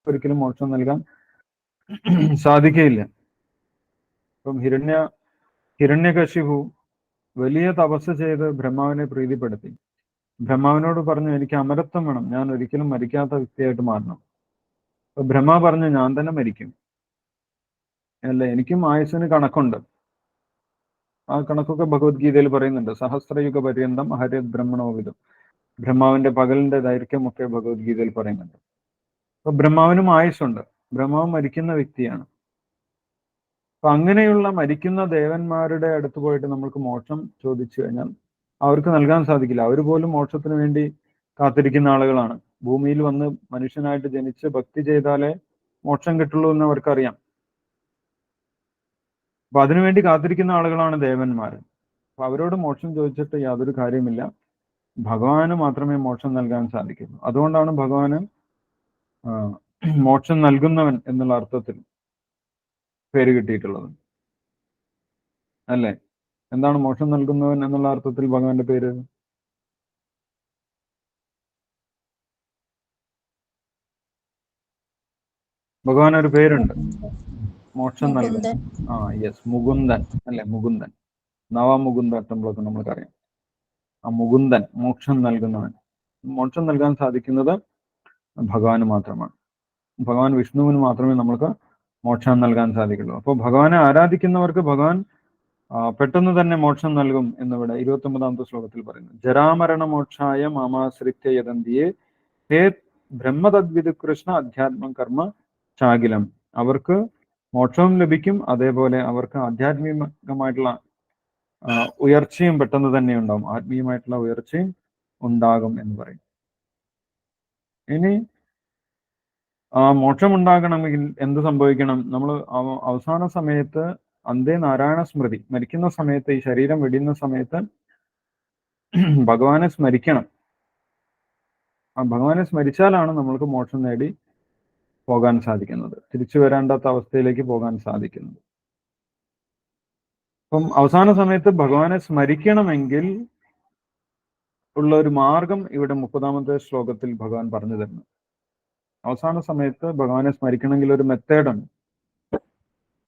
ഒരിക്കലും മോക്ഷം നൽകാൻ സാധിക്കുകയില്ല. ഇപ്പം ഹിരണ്യകശിപു വലിയ തപസ് ചെയ്ത് ബ്രഹ്മാവിനെ പ്രീതിപ്പെടുത്തി. ബ്രഹ്മാവിനോട് പറഞ്ഞു, എനിക്ക് അമരത്വം വേണം, ഞാൻ ഒരിക്കലും മരിക്കാത്ത വ്യക്തിയായിട്ട് മാറണം. അപ്പൊ ബ്രഹ്മ പറഞ്ഞു, ഞാൻ തന്നെ മരിക്കും. അല്ല, എനിക്കും ആയുസ്സിന് കണക്കുണ്ട്. ആ കണക്കൊക്കെ ഭഗവത്ഗീതയിൽ പറയുന്നുണ്ട്. സഹസ്രയുഗ പര്യന്തം ഹരിത് ബ്രഹ്മണോവിധം. ബ്രഹ്മാവിന്റെ പകലിന്റെ ദൈർഘ്യമൊക്കെ ഭഗവത്ഗീതയിൽ പറയുന്നുണ്ട്. അപ്പൊ ബ്രഹ്മാവിനും ആയുസ്സുണ്ട്, ബ്രഹ്മാവ് മരിക്കുന്ന വ്യക്തിയാണ്. അപ്പൊ അങ്ങനെയുള്ള മരിക്കുന്ന ദേവന്മാരുടെ അടുത്ത് പോയിട്ട് നമ്മൾക്ക് മോക്ഷം ചോദിച്ചു കഴിഞ്ഞാൽ അവർക്ക് നൽകാൻ സാധിക്കില്ല. അവർ പോലും മോക്ഷത്തിന് വേണ്ടി കാത്തിരിക്കുന്ന ആളുകളാണ്. ഭൂമിയിൽ വന്ന് മനുഷ്യനായിട്ട് ജനിച്ച് ഭക്തി ചെയ്താലേ മോക്ഷം കിട്ടുള്ളൂ എന്ന് അവർക്കറിയാം. അപ്പൊ അതിനുവേണ്ടി കാത്തിരിക്കുന്ന ആളുകളാണ് ദേവന്മാർ. അപ്പൊ അവരോട് മോക്ഷം ചോദിച്ചിട്ട് യാതൊരു കാര്യമില്ല. ഭഗവാന് മാത്രമേ മോക്ഷം നൽകാൻ സാധിക്കുള്ളൂ. അതുകൊണ്ടാണ് ഭഗവാന് മോക്ഷം നൽകുന്നവൻ എന്നുള്ള അർത്ഥത്തിൽ പേര് കിട്ടിയിട്ടുള്ളത്, അല്ലേ? എന്താണ് മോക്ഷം നൽകുന്നവൻ എന്നുള്ള അർത്ഥത്തിൽ ഭഗവാന്റെ പേര്? ഭഗവാൻ ഒരു പേരുണ്ട്, മോക്ഷം നൽകുന്ന. യെസ്, മുകുന്ദൻ, അല്ലെ? മുകുന്ദൻ, നവമുകുന്ദ ടെമ്പിളൊക്കെ നമ്മൾക്കറിയാം. ആ മുകുന്ദൻ, മോക്ഷം നൽകുന്നവൻ. മോക്ഷം നൽകാൻ സാധിക്കുന്നത് ഭഗവാന് മാത്രമാണ്. ഭഗവാൻ വിഷ്ണുവിന് മാത്രമേ നമ്മൾക്ക് മോക്ഷം നൽകാൻ സാധിക്കുള്ളൂ. അപ്പോൾ ഭഗവാനെ ആരാധിക്കുന്നവർക്ക് ഭഗവാൻ പെട്ടെന്ന് തന്നെ മോക്ഷം നൽകും എന്നിവിടെ 29ാമത്തെ ശ്ലോകത്തിൽ പറയുന്നു. ജരാമരണ മോക്ഷായ മാമാശ്രിത്യ യദന്തിയെ ഹേ ബ്രഹ്മതദ്വിദ് കൃഷ്ണ അധ്യാത്മം കർമ്മ ചാകിലം. അവർക്ക് മോക്ഷവും ലഭിക്കും, അതേപോലെ അവർക്ക് ആധ്യാത്മികമായിട്ടുള്ള ഉയർച്ചയും പെട്ടെന്ന് തന്നെ ഉണ്ടാകും, ആത്മീയമായിട്ടുള്ള ഉയർച്ചയും ഉണ്ടാകും എന്ന് പറയും. ഇനി മോക്ഷം ഉണ്ടാകണമെങ്കിൽ എന്ത് സംഭവിക്കണം? നമ്മൾ അവസാന സമയത്ത് അന്തേ നാരായണ സ്മൃതി, മരിക്കുന്ന സമയത്ത്, ഈ ശരീരം വെടിയുന്ന സമയത്ത് ഭഗവാനെ സ്മരിക്കണം. ആ ഭഗവാനെ സ്മരിച്ചാലാണ് നമ്മൾക്ക് മോക്ഷം നേടി പോകാൻ സാധിക്കുന്നത്, തിരിച്ചു വരേണ്ടാത്ത അവസ്ഥയിലേക്ക് പോകാൻ സാധിക്കുന്നത്. അപ്പം അവസാന സമയത്ത് ഭഗവാനെ സ്മരിക്കണമെങ്കിൽ ഉള്ള ഒരു മാർഗം ഇവിടെ 30-ാമത്തെ ശ്ലോകത്തിൽ ഭഗവാൻ പറഞ്ഞു തരുന്നു. അവസാന സമയത്ത് ഭഗവാനെ സ്മരിക്കണമെങ്കിൽ ഒരു മെത്തേഡുണ്ട്.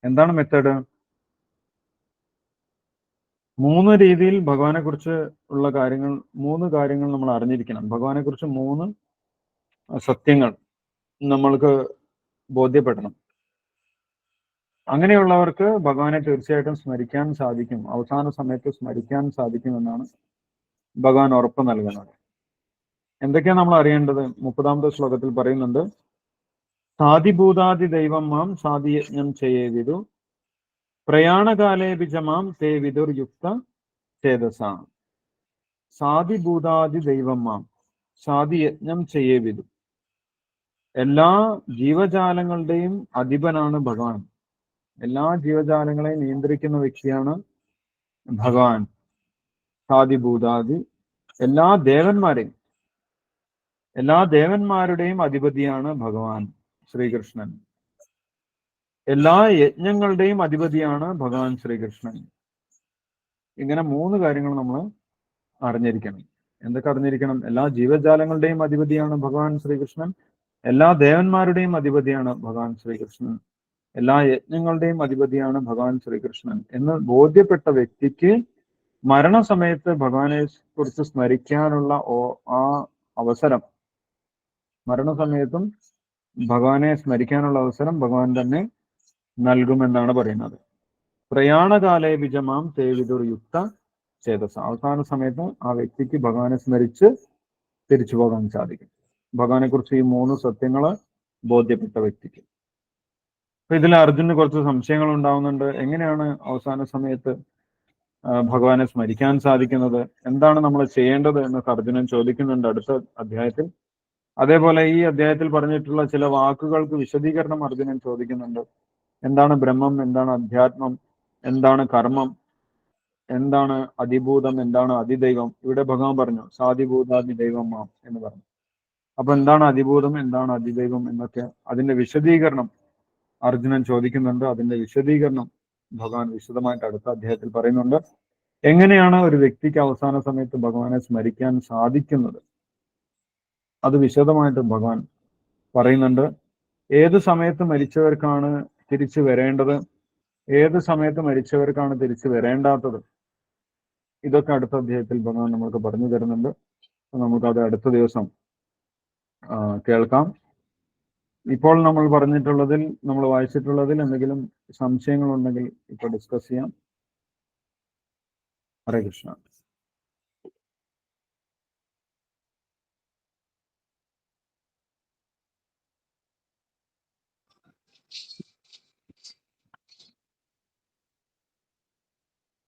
എന്താണ് മെത്തേഡ്? 3 രീതിയിൽ ഭഗവാനെ കുറിച്ച് ഉള്ള കാര്യങ്ങൾ, 3 കാര്യങ്ങൾ നമ്മൾ അറിഞ്ഞിരിക്കണം. ഭഗവാനെ കുറിച്ച് 3 സത്യങ്ങൾ നമ്മൾക്ക് ബോധ്യപ്പെടണം. അങ്ങനെയുള്ളവർക്ക് ഭഗവാനെ തീർച്ചയായിട്ടും സ്മരിക്കാൻ സാധിക്കും, അവസാന സമയത്ത് സ്മരിക്കാൻ സാധിക്കുമെന്നാണ് ഭഗവാൻ ഉറപ്പ് നൽകുന്നത്. എന്തൊക്കെയാണ് നമ്മൾ അറിയേണ്ടത്? 30-ാമത്തെ ശ്ലോകത്തിൽ പറയുന്നുണ്ട്, സാധിഭൂതാദി ദൈവം മാം സാധിയജ്ഞം ചെയ്യേവിതു പ്രയാണകാലേപിച്ച മാം തേ വിദുർയുക്ത ചേതസ. സാധിഭൂതാദി ദൈവം മാം സാധിയജ്ഞം ചെയ്യേവിതു. എല്ലാ ജീവജാലങ്ങളുടെയും അധിപനാണ് ഭഗവാൻ. എല്ലാ ജീവജാലങ്ങളെയും നിയന്ത്രിക്കുന്ന വ്യക്തിയാണ് ഭഗവാൻ. സാധിഭൂതാദി, എല്ലാ ദേവന്മാരുടെയും അധിപതിയാണ് ഭഗവാൻ ശ്രീകൃഷ്ണൻ. എല്ലാ യജ്ഞങ്ങളുടെയും അധിപതിയാണ് ഭഗവാൻ ശ്രീകൃഷ്ണൻ. ഇങ്ങനെ 3 കാര്യങ്ങൾ നമ്മൾ അറിഞ്ഞിരിക്കണം. എന്തൊക്കെ അറിഞ്ഞിരിക്കണം? എല്ലാ ജീവജാലങ്ങളുടെയും അധിപതിയാണ് ഭഗവാൻ ശ്രീകൃഷ്ണൻ, എല്ലാ ദേവന്മാരുടെയും അധിപതിയാണ് ഭഗവാൻ ശ്രീകൃഷ്ണൻ, എല്ലാ യജ്ഞങ്ങളുടെയും അധിപതിയാണ് ഭഗവാൻ ശ്രീകൃഷ്ണൻ എന്ന് ബോധ്യപ്പെട്ട വ്യക്തിക്ക് മരണസമയത്ത് ഭഗവാനെ കുറിച്ച് സ്മരിക്കാനുള്ള ആ അവസരം, മരണസമയത്തും ഭഗവാനെ സ്മരിക്കാനുള്ള അവസരം ഭഗവാൻ തന്നെ നൽകുമെന്നാണ് പറയുന്നത്. പ്രയാണകാലേ വിജമാം തേ വിദുർയുക്ത ചേതസ. അവസാന സമയത്ത് ആ വ്യക്തിക്ക് ഭഗവാനെ സ്മരിച്ച് തിരിച്ചു പോകാൻ സാധിക്കും, ഭഗവാനെ കുറിച്ച് ഈ 3 സത്യങ്ങള് ബോധ്യപ്പെട്ട വ്യക്തിക്ക്. അപ്പൊ ഇതിൽ അർജുന് കുറച്ച് സംശയങ്ങൾ ഉണ്ടാവുന്നുണ്ട്. എങ്ങനെയാണ് അവസാന സമയത്ത് ഭഗവാനെ സ്മരിക്കാൻ സാധിക്കുന്നത്? എന്താണ് നമ്മൾ ചെയ്യേണ്ടത് എന്നൊക്കെ അർജുനൻ ചോദിക്കുന്നുണ്ട് അടുത്ത അധ്യായത്തിൽ. അതേപോലെ ഈ അധ്യായത്തിൽ പറഞ്ഞിട്ടുള്ള ചില വാക്കുകൾക്ക് വിശദീകരണം അർജുനൻ ചോദിക്കുന്നുണ്ട്. എന്താണ് ബ്രഹ്മം, എന്താണ് അധ്യാത്മം, എന്താണ് കർമ്മം, എന്താണ് അതിഭൂതം, എന്താണ് അതിദൈവം? ഇവിടെ ഭഗവാൻ പറഞ്ഞു സാധിഭൂതാദി ദൈവം മാം എന്ന് പറഞ്ഞു. അപ്പൊ എന്താണ് അതിഭൂതം, എന്താണ് അതിദൈവം എന്നൊക്കെ അതിന്റെ വിശദീകരണം അർജുനൻ ചോദിക്കുന്നുണ്ട്. അതിന്റെ വിശദീകരണം ഭഗവാൻ വിശദമായിട്ട് അടുത്ത അധ്യായത്തിൽ പറയുന്നുണ്ട്. എങ്ങനെയാണ് ഒരു വ്യക്തിക്ക് അവസാന സമയത്ത് ഭഗവാനെ സ്മരിക്കാൻ സാധിക്കുന്നത് അത് വിശദമായിട്ട് ഭഗവാൻ പറയുന്നുണ്ട്. ഏത് സമയത്ത് മരിച്ചവർക്കാണ് തിരിച്ചു വരേണ്ടത്, ഏത് സമയത്ത് മരിച്ചവർക്കാണ് തിരിച്ചു വരേണ്ടാത്തത്, ഇതൊക്കെ അടുത്ത അധ്യായത്തിൽ ഭഗവാൻ നമുക്ക് പറഞ്ഞു തരുന്നുണ്ട്. നമുക്കത് അടുത്ത ദിവസം കേൾക്കാം. ഇപ്പോൾ നമ്മൾ പറഞ്ഞിട്ടുള്ളതിൽ, നമ്മൾ വായിച്ചിട്ടുള്ളതിൽ എന്തെങ്കിലും സംശയങ്ങളുണ്ടെങ്കിൽ ഇപ്പോൾ ഡിസ്കസ് ചെയ്യാം. ഹരേ കൃഷ്ണ.